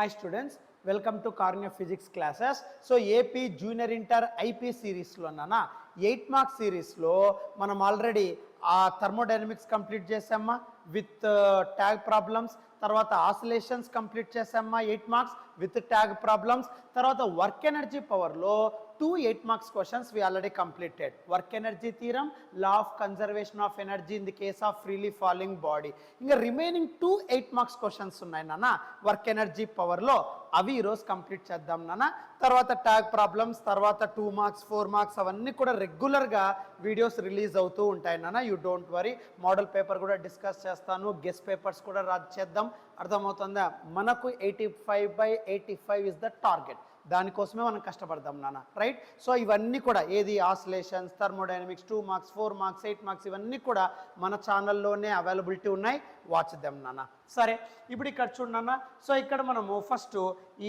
Hi students, welcome to Karnia Physics classes. So AP Junior Inter IP series lo nana 8 mark series lo manam already thermodynamics complete chesama with tag problems, తర్వాత oscillations complete చేసామా 8 marks with tag problems. తర్వాత work energy పవర్లో 2 8 marks questions we already completed. Work energy theorem, law of conservation of energy in the case of freely falling body. ఇంకా remaining 2 8 marks questions ఉన్నాయి నాన్న work energy పవర్లో, అవి ఈరోజు complete చేద్దాం నాన్న. తర్వాత ట్యాగ్ ప్రాబ్లమ్స్, తర్వాత 2 మార్క్స్ 4 మార్క్స్ అవన్నీ కూడా రెగ్యులర్గా వీడియోస్ రిలీజ్ అవుతూ ఉంటాయి నాన్న. You don't worry. Model paper కూడా డిస్కస్ చేస్తాను, గెస్ట్ పేపర్స్ కూడా చేద్దాం. అర్థమవుతుందా? మనకు 85/85 ఇస్ ద టార్గెట్. దానికోసమే మనం కష్టపడదాం నాన్న, రైట్? సో ఇవన్నీ కూడా ఏది oscillations, thermodynamics, 2 marks 4 marks 8 marks ఇవన్నీ కూడా మన ఛానల్లోనే అవైలబిలిటీ ఉన్నాయి. వాచ్ దెమ్ నాన్న. సరే, ఇప్పుడు ఇక్కడ చూడన్నా. సో ఇక్కడ మనము ఫస్ట్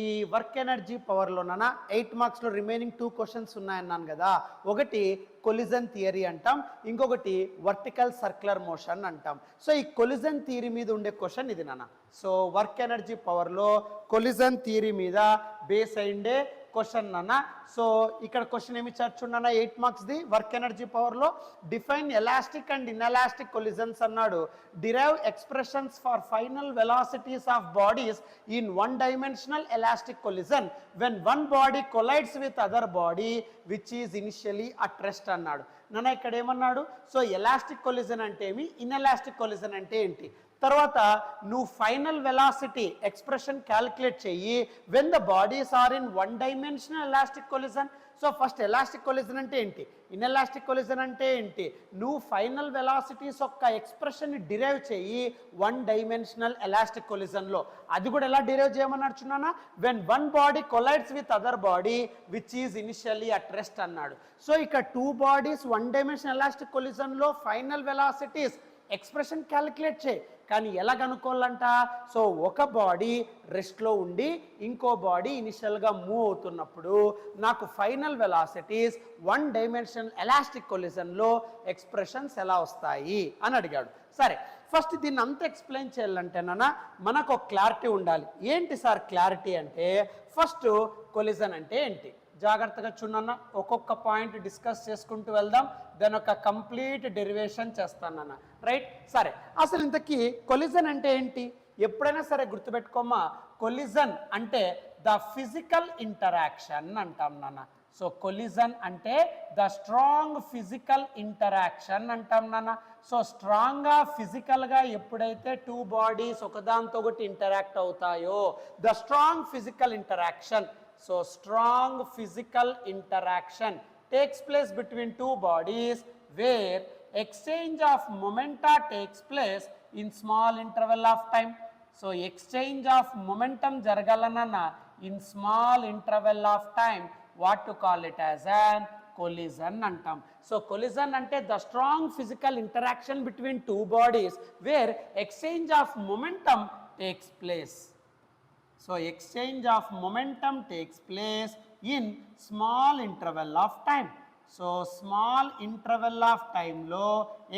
ఈ వర్క్ ఎనర్జీ పవర్లో నాన్న 8 మార్క్స్లో రిమైనింగ్ 2 క్వశ్చన్స్ ఉన్నాయన్నాను కదా. ఒకటి కొలిజన్ థియరీ అంటాం, ఇంకొకటి వర్టికల్ సర్క్యులర్ మోషన్ అంటాం. సో ఈ కొలిజన్ థియరీ మీద ఉండే క్వశ్చన్ ఇది నాన్న. సో వర్క్ ఎనర్జీ పవర్లో కొలిజన్ థియరీ మీద బేస్ అయిండే క్వశ్చన్ నాన్న. సో ఇక్కడ క్వశ్చన్ ఏమి చూడన్నా 8 మార్క్స్ ది వర్క్ ఎనర్జీ పవర్లో define elastic and inelastic collisions అన్నాడు. Derive expressions for final velocities of bodies in one dimensional elastic collision when one body collides with other body which is initially at rest అన్నాడు నాన్న. ఇక్కడ ఏమన్నాడు? So elastic collision అంటే ఏమి, inelastic collision అంటే ఏంటి, తర్వాత నువ్వు ఫైనల్ వెలాసిటీ ఎక్స్ప్రెషన్ క్యాలిక్యులేట్ చెయ్యి when the bodies are in one dimensional elastic collision. So first elastic collision అంటే ఏంటి, ఇన్ఎలాస్టిక్ కొలిజన్ అంటే ఏంటి, నువ్వు ఫైనల్ వెలాసిటీస్ యొక్క ఎక్స్ప్రెషన్ డిరైవ్ చెయ్యి వన్ డైమెన్షనల్ ఎలాస్టిక్ కొలిజన్లో. అది కూడా ఎలా డిరైవ్ చేయమని చున్నానా, when one body collides with other body which is initially at rest అన్నాడు. సో ఇక్కడ 2 బాడీస్ వన్ డైమెన్షనల్ ఎలాస్టిక్ కొలిజన్లో ఫైనల్ వెలాసిటీస్ ఎక్స్ప్రెషన్ క్యాలిక్యులేట్ చేయి. కానీ ఎలా కనుక్కోవాలంట? సో ఒక బాడీ రెస్ట్లో ఉండి ఇంకో బాడీ ఇనిషియల్గా మూవ్ అవుతున్నప్పుడు నాకు final velocities one dimensional elastic కొలిజన్లో ఎక్స్ప్రెషన్స్ ఎలా వస్తాయి అని అడిగాడు. సరే, ఫస్ట్ దీన్ని అంతా ఎక్స్ప్లెయిన్ చేయాలంటేనా మనకు ఒక క్లారిటీ ఉండాలి. ఏంటి సార్ క్లారిటీ అంటే, ఫస్ట్ కొలిజన్ అంటే ఏంటి జాగ్రత్తగా చూడన్నా, ఒక్కొక్క పాయింట్ డిస్కస్ చేసుకుంటూ వెళ్దాం. దాని ఒక కంప్లీట్ డెరివేషన్ చేస్తానన్న, రైట్? సరే, అసలు ఇంతకీ కొలిజన్ అంటే ఏంటి? ఎప్పుడైనా సరే గుర్తుపెట్టుకోమా, కొలిజన్ అంటే ద ఫిజికల్ ఇంటరాక్షన్ అంటాం నాన్న. సో కొలిజన్ అంటే ద స్ట్రాంగ్ ఫిజికల్ ఇంటరాక్షన్ అంటాం నాన్న. సో స్ట్రాంగ్గా ఫిజికల్గా ఎప్పుడైతే 2 బాడీస్ ఒకదానితో ఒకటి ఇంటరాక్ట్ అవుతాయో, the strong physical interaction. So strong physical interaction takes place between 2 bodies where exchange of momenta takes place in small interval of time. So exchange of momentum jaragalana in small interval of time, what to call it as an collision antam. So collision ante the strong physical interaction between 2 bodies where exchange of momentum takes place. So exchange of momentum takes place in small interval of time. So small interval of time lo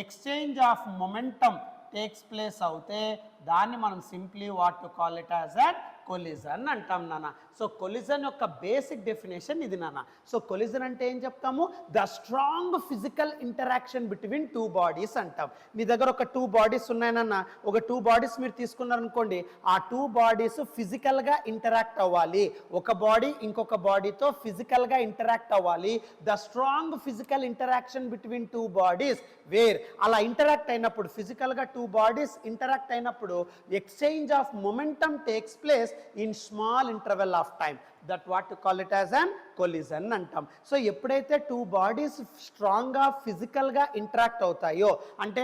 exchange of momentum takes place avute దాన్ని మనం simply what to call it as a collision అంటాం నాన్న. So collision యొక్క basic definition ఇది నాన్న. So collision అంటే ఏం చెప్తాము? The strong physical interaction between 2 bodies అంటాం. మీ దగ్గర ఒక 2 బాడీస్ ఉన్నాయనన్న, ఒక 2 బాడీస్ మీరు తీసుకున్నారనుకోండి, ఆ 2 బాడీస్ ఫిజికల్గా ఇంటరాక్ట్ అవ్వాలి. ఒక బాడీ ఇంకొక బాడీతో ఫిజికల్గా ఇంటరాక్ట్ అవ్వాలి. The strong physical interaction between 2 bodies where అలా ఇంటరాక్ట్ అయినప్పుడు, ఫిజికల్గా 2 బాడీస్ ఇంటరాక్ట్ అయినప్పుడు exchange of momentum takes place in small interval of time. That what to call it as an collision అంటాం. సో ఎప్పుడైతే 2 bodies స్ట్రాంగ్గా ఫిజికల్గా interact అవుతాయో, అంటే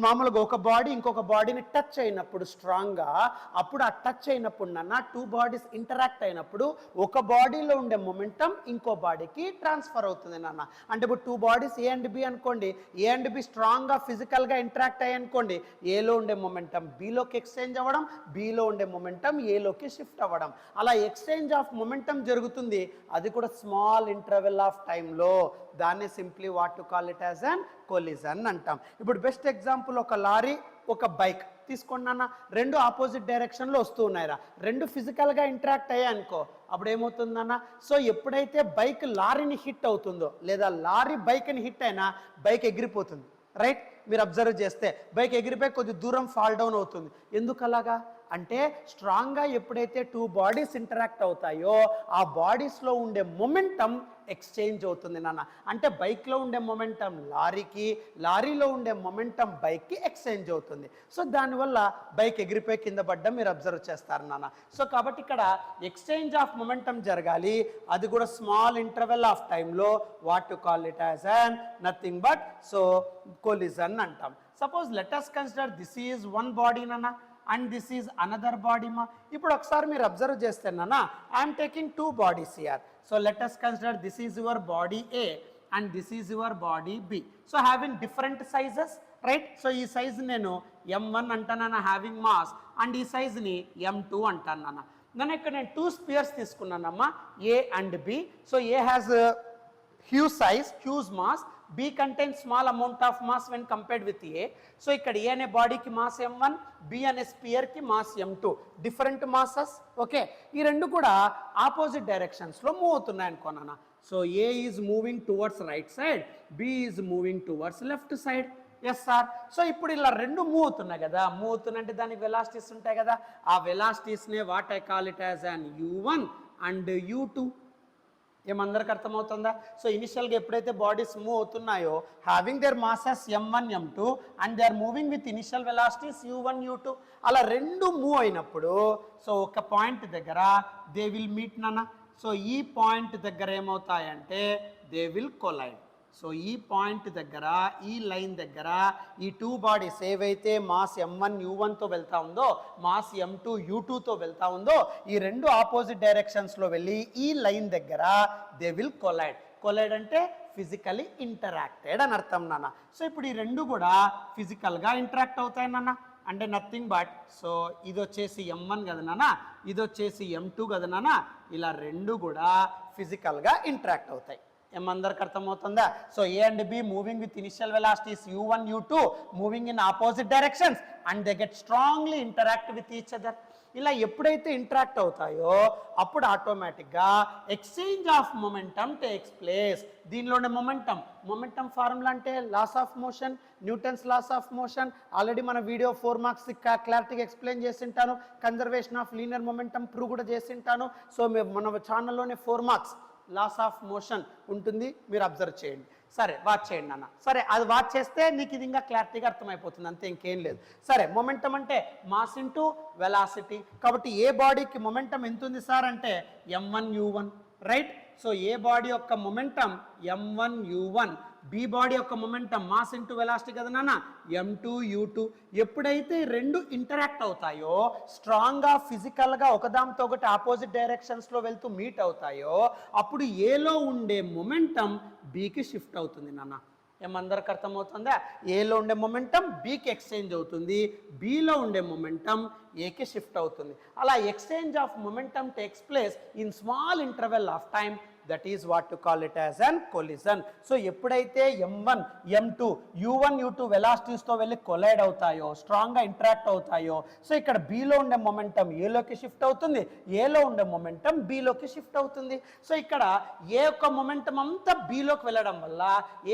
మామూలుగా ఒక బాడీ ఇంకొక బాడీని టచ్ అయినప్పుడు స్ట్రాంగ్గా, అప్పుడు ఆ టచ్ అయినప్పుడు నాన్న 2 బాడీస్ ఇంటరాక్ట్ అయినప్పుడు ఒక బాడీలో ఉండే మొమెంటం ఇంకో బాడీకి ట్రాన్స్ఫర్ అవుతుంది నాన్న. అంటే ఇప్పుడు 2 బాడీస్ ఏ అండ్ బి అనుకోండి, ఏ అండ్ బి స్ట్రాంగ్గా ఫిజికల్గా ఇంటరాక్ట్ అయ్యి అనుకోండి, ఏలో ఉండే మొమెంటం బిలోకి ఎక్స్చేంజ్ అవ్వడం, బిలో ఉండే మొమెంటం ఏలోకి షిఫ్ట్ అవ్వడం, అలా ఎక్స్చేంజ్ ఆఫ్ మొమెంటం జరుగుతుంది. అది కూడా స్మాల్ ఇంటర్వెల్ ఆఫ్ టైంలో. దాన్ని simply what to call it as an collision అంటాం. ఇప్పుడు బెస్ట్ ఎగ్జాంపుల్, ఒక లారీ ఒక బైక్ తీసుకోండి నాన్న, రెండు ఆపోజిట్ డైరెక్షన్లో వస్తూ ఉన్నాయిరా, రెండు ఫిజికల్గా ఇంటరాక్ట్ అయ్యాయి అనుకో, అప్పుడు ఏమవుతుందన్న, సో ఎప్పుడైతే బైక్ లారీని హిట్ అవుతుందో లేదా లారీ బైక్ని హిట్ అయినా బైక్ ఎగిరిపోతుంది, రైట్? మీరు అబ్జర్వ్ చేస్తే బైక్ ఎగిరిపోయి కొద్ది దూరం ఫాల్ డౌన్ అవుతుంది. ఎందుకు అలాగా అంటే స్ట్రాంగ్గా ఎప్పుడైతే టూ బాడీస్ ఇంటరాక్ట్ అవుతాయో ఆ బాడీస్లో ఉండే మొమెంటం ఎక్స్చేంజ్ అవుతుంది నాన్న. అంటే బైక్లో ఉండే మొమెంటం లారీకి, లారీలో ఉండే మొమెంటం బైక్కి ఎక్స్చేంజ్ అవుతుంది. సో దానివల్ల బైక్ ఎగిరిపోయి కింద పడ్డం మీరు అబ్జర్వ్ చేస్తారు నాన్న. సో కాబట్టి ఇక్కడ ఎక్స్చేంజ్ ఆఫ్ మొమెంటం జరగాలి, అది కూడా స్మాల్ ఇంటర్వెల్ ఆఫ్ టైంలో. What to call it as and nothing but so collision అంటాం. Suppose let us consider this is one body నాన్న and this is another body మా. ఇప్పుడు ఒకసారి మీరు అబ్జర్వ్ చేస్తే నాన్న, I'm taking two bodies here. So let us consider this is your body A and this is your body B. So having different sizes, right? So ఈ size నేను M1 అంటానన్న having mass, and ఈ సైజ్ని M2 అంటాను నాన్న. నేను ఇక్కడ నేను two spheres తీసుకున్నానమ్మా, A and B. So A has huge size, huge mass, B contains small amount of mass when compared with A. So ఇక్కడ A అనే బాడీకి మాస్ M1, B అనే స్పియర్కి mass M2, different masses. Okay, ఈ రెండు కూడా opposite డైరెక్షన్స్లో move అవుతున్నాయి అనుకోనా. So A is moving towards right side, B is moving towards left side. Yes sir. So ఇప్పుడు ఇలా రెండు మూవ్ అవుతున్నాయి కదా, మూవ్ అవుతున్నంటే దానికి వెలాసిటీస్ ఉంటాయి కదా, ఆ వెలాసిటీస్నే what I call it as an U1 and U2. ఏమందరికి అర్థమవుతుందా? సో ఇనిషియల్గా ఎప్పుడైతే బాడీస్ మూవ్ అవుతున్నాయో having their masses M1 M2 and they are moving with initial velocities U1 U2, అలా రెండు మూవ్ అయినప్పుడు సో ఒక పాయింట్ దగ్గర దే విల్ మీట్ నాన్న. సో ఈ పాయింట్ దగ్గర ఏమవుతాయంటే దే విల్ కొలైడ్. సో ఈ పాయింట్ దగ్గర, ఈ లైన్ దగ్గర ఈ టూ బాడీస్ ఏవైతే మాస్ M1 U1తో వెళ్తా ఉందో, మాస్ M2 U2తో వెళ్తా ఉందో, ఈ రెండు ఆపోజిట్ డైరెక్షన్స్లో వెళ్ళి ఈ లైన్ దగ్గర దే విల్ కొలైడ్. కొలైడ్ అంటే ఫిజికలీ ఇంటరాక్టెడ్ అని అర్థం నాన్న. సో ఇప్పుడు ఈ రెండు కూడా ఫిజికల్గా ఇంటరాక్ట్ అవుతాయి నాన్న. అంటే నథింగ్ బట్ సో ఇది వచ్చేసి M1 కదా నాన్న, ఇది వచ్చేసి M2 కదా నాన్న, ఇలా రెండు కూడా ఫిజికల్గా ఇంటరాక్ట్ అవుతాయి. ఏమందరికి అర్థమవుతుందా? So A and B moving with initial velocities U1 U2 moving in opposite directions and they get strongly interact with each other. ఇలా ఎప్పుడైతే ఇంటరాక్ట్ అవుతాయో అప్పుడు ఆటోమేటిక్గా exchange of momentum takes place. దీనిలోనే మొమెంటం ఫార్ములా అంటే laws of motion, Newton's laws of motion. Already మన video 4 marks క్లారిటీగా explain చేసింటాను. Conservation of linear momentum prove కూడా చేసింటాను. సో మన ఛానల్లోనే 4 మార్క్స్ లాస్ ఆఫ్ మోషన్ ఉంటుంది, మీరు అబ్జర్వ్ చేయండి. సరే వాచ్ చేయండి అన్న. సరే అది వాచ్ చేస్తే నీకు ఇది ఇంకా క్లారిటీగా అర్థమైపోతుంది, అంతే, ఇంకేం లేదు. సరే మొమెంటం అంటే మాస్ ఇంటూ వెలాసిటీ. కాబట్టి ఏ బాడీకి మొమెంటం ఎంత ఉంది సార్ అంటే M1 U1, right? So A body యొక్క momentum M1 U1, B body యొక్క మొమెంటం మాస్ ఇంటూ వెలాసిటీ కదా నాన్న M2 U2. ఎప్పుడైతే రెండు ఇంటరాక్ట్ అవుతాయో, స్ట్రాంగ్గా ఫిజికల్గా ఒకదాంతో ఒకటి ఆపోజిట్ డైరెక్షన్స్లో వెళ్తూ మీట్ అవుతాయో అప్పుడు ఏలో ఉండే మొమెంటం బికి షిఫ్ట్ అవుతుంది నాన్న. ఏమందరికి అర్థమవుతుందా? ఏలో ఉండే మొమెంటం బికి ఎక్స్చేంజ్ అవుతుంది, బిలో ఉండే మొమెంటం ఏకి షిఫ్ట్ అవుతుంది. అలా exchange of momentum takes place in small interval of time, that is what to call it as an collision. So ఎప్పుడైతే M1 M2 U1 U2 వెలాసిటీస్తో వెళ్ళి కొలైడ్ అవుతాయో, స్ట్రాంగ్గా ఇంటరాక్ట్ అవుతాయో, సో ఇక్కడ బిలో ఉండే మొమెంటం ఏలోకి షిఫ్ట్ అవుతుంది, ఏలో ఉండే మొమెంటం బిలోకి షిఫ్ట్ అవుతుంది. సో ఇక్కడ ఏ యొక్క మొమెంటం అంతా బిలోకి వెళ్ళడం వల్ల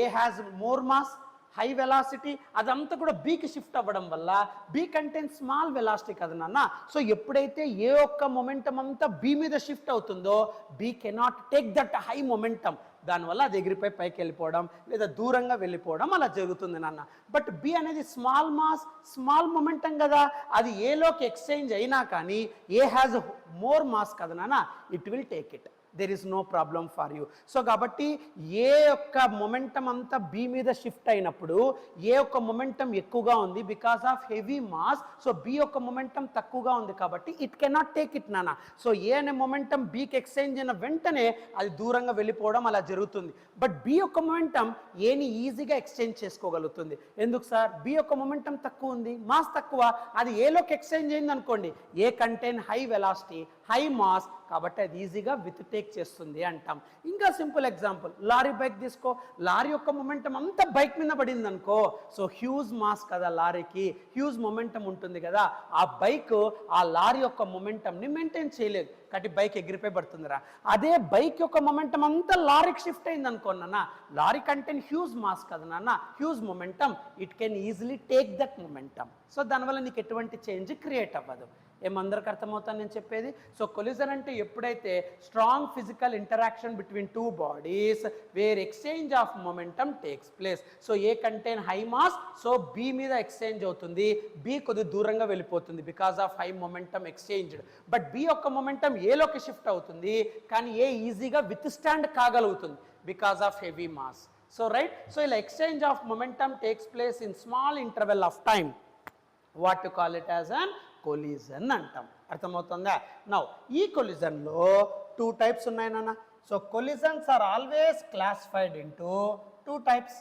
A has more mass, high velocity, అదంతా కూడా బీకి షిఫ్ట్ అవ్వడం వల్ల బీ కంటెంట్ స్మాల్ వెలాసిటీ కదా నాన్న. సో ఎప్పుడైతే ఏ ఒక్క మొమెంటం అంతా బీ మీద షిఫ్ట్ అవుతుందో B cannot take that high momentum, దానివల్ల అది ఎగిరిపోయి పైకి వెళ్ళిపోవడం లేదా దూరంగా వెళ్ళిపోవడం అలా జరుగుతుంది నాన్న. బట్ బి అనేది స్మాల్ మాస్, స్మాల్ మొమెంటం కదా, అది ఏలోకి ఎక్స్చేంజ్ అయినా కానీ ఏ హ్యాజ్ మోర్ మాస్ కదా నాన్న, it will take it, there is no problem for you. So కాబట్టి ఏ యొక్క మొమెంటం అంతా బి మీద షిఫ్ట్ అయినప్పుడు ఏ యొక్క మొమెంటం ఎక్కువగా ఉంది because of heavy mass, so B యొక్క మొమెంటం తక్కువగా ఉంది కాబట్టి ఇట్ కెనాట్ టేక్ ఇట్ నానా. సో ఏ అనే మొమెంటం బికి ఎక్స్చేంజ్ అయిన వెంటనే అది దూరంగా వెళ్ళిపోవడం అలా జరుగుతుంది. బట్ బి యొక్క మొమెంటం ఏని ఈజీగా ఎక్స్చేంజ్ చేసుకోగలుగుతుంది. ఎందుకు సార్? బి యొక్క మొమెంటం తక్కువ ఉంది, మాస్ తక్కువ, అది ఏలోకి ఎక్స్చేంజ్ అయింది అనుకోండి, A contain high velocity, high mass, కాబట్టి అది ఈజీగా విత్ టేక్ చేస్తుంది అంటాం. ఇంకా సింపుల్ ఎగ్జాంపుల్, లారీ బైక్ తీసుకో. లారీ యొక్క మొమెంటం అంతా బైక్ మీద పడింది అనుకో, సో హ్యూజ్ మాస్ కదా లారీకి, హ్యూజ్ మొమెంటం ఉంటుంది కదా, ఆ బైక్ ఆ లారీ యొక్క మొమెంటంని మెయింటైన్ చేయలేదు కాబట్టి బైక్ ఎగిరిపోయి పడుతుందిరా. అదే బైక్ యొక్క మొమెంటం అంతా లారీకి షిఫ్ట్ అయింది అనుకో నాన్న, లారీ కంటెంట్ హ్యూజ్ మాస్ కదా నాన్న, huge momentum, it can easily take that momentum. So దానివల్ల నీకు ఎటువంటి చేంజ్ క్రియేట్ అవ్వదు. ఏమందరికి అర్థమవుతాను నేను చెప్పేది? సో కొలిజన్ అంటే ఎప్పుడైతే strong physical interaction between two bodies where exchange of momentum takes place. So A contain high mass, so B మీద exchange అవుతుంది, బి కొద్ది దూరంగా వెళ్ళిపోతుంది because of high momentum exchanged. But B యొక్క మొమెంటం ఏలోకి shift అవుతుంది, కానీ ఏ ఈజీగా విత్ స్టాండ్ కాగలుగుతుంది because of heavy mass. So right, so ఇలా exchange of momentum takes place in small interval of time, what to call it as an collision అంటాం. అర్థమవుతుందా? Now ఈ కొలిజన్లో 2 టైప్స్ ఉన్నాయి నాన్న. So collisions are always classified into 2 types.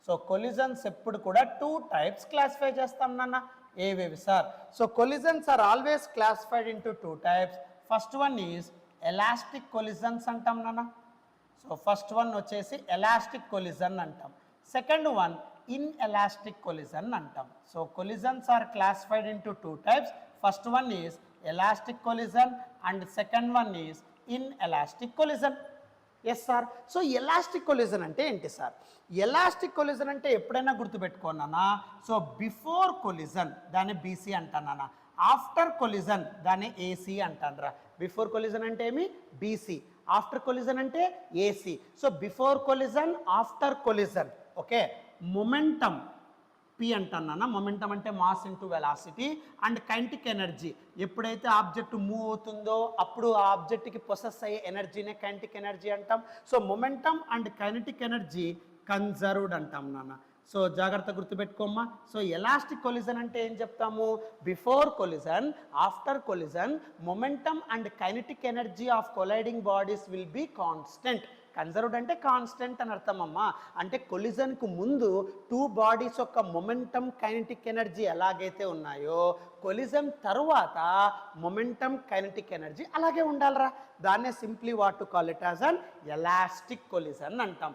So collisions ఎప్పుడు కూడా 2 types classify చేస్తాం నాన్న. ఏవేవి sir? So collisions are always classified into 2 types. First one is elastic collisions అంటాం నాన్న. సో ఫస్ట్ వన్ వచ్చేసి ఎలాస్టిక్ కొలిజన్ అంటాం. సెకండ్ వన్ inelastic collision అంటాం. So collisions are classified into 2 types. First one is elastic collision and second one is inelastic collision. Yes sir. So elastic collision అంటే ఏంటి sir? Elastic collision అంటే ఎప్పుడైనా గుర్తుపెట్టుకోనా, so before collision దాన్ని BC అంటానా, after collision దాన్ని AC అంటారా. Before collision అంటే ఏమి? బీసీ. ఆఫ్టర్ కొలిజన్ అంటే AC. So before collision, after collision, okay. Momentum P అంటున్నానా, మొమెంటం అంటే mass into velocity, and kinetic energy, ఎప్పుడైతే ఆబ్జెక్ట్ మూవ్ అవుతుందో అప్పుడు ఆ ఆబ్జెక్ట్కి పొసెస్ అయ్యే ఎనర్జీనే కైనెటిక్ ఎనర్జీ అంటాం. So momentum and kinetic energy conserved అంటాం నాన్న. సో జాగ్రత్త గుర్తుపెట్టుకోమ్మా. సో ఎలాస్టిక్ కొలిజన్ అంటే ఏం చెప్తాము? Before collision, after collision, momentum and kinetic energy of colliding bodies will be constant. Conserved అంటే కాన్స్టెంట్ అని అర్థం అమ్మా. అంటే కొలిజన్కు ముందు 2 బాడీస్ యొక్క మొమెంటమ్ కైనెటిక్ ఎనర్జీ ఎలాగైతే ఉన్నాయో, కొలిజన్ తరువాత మొమెంటమ్ కైనెటిక్ ఎనర్జీ అలాగే ఉండాలరా. దాన్నే simply what to call it as an elastic collision అంటాం.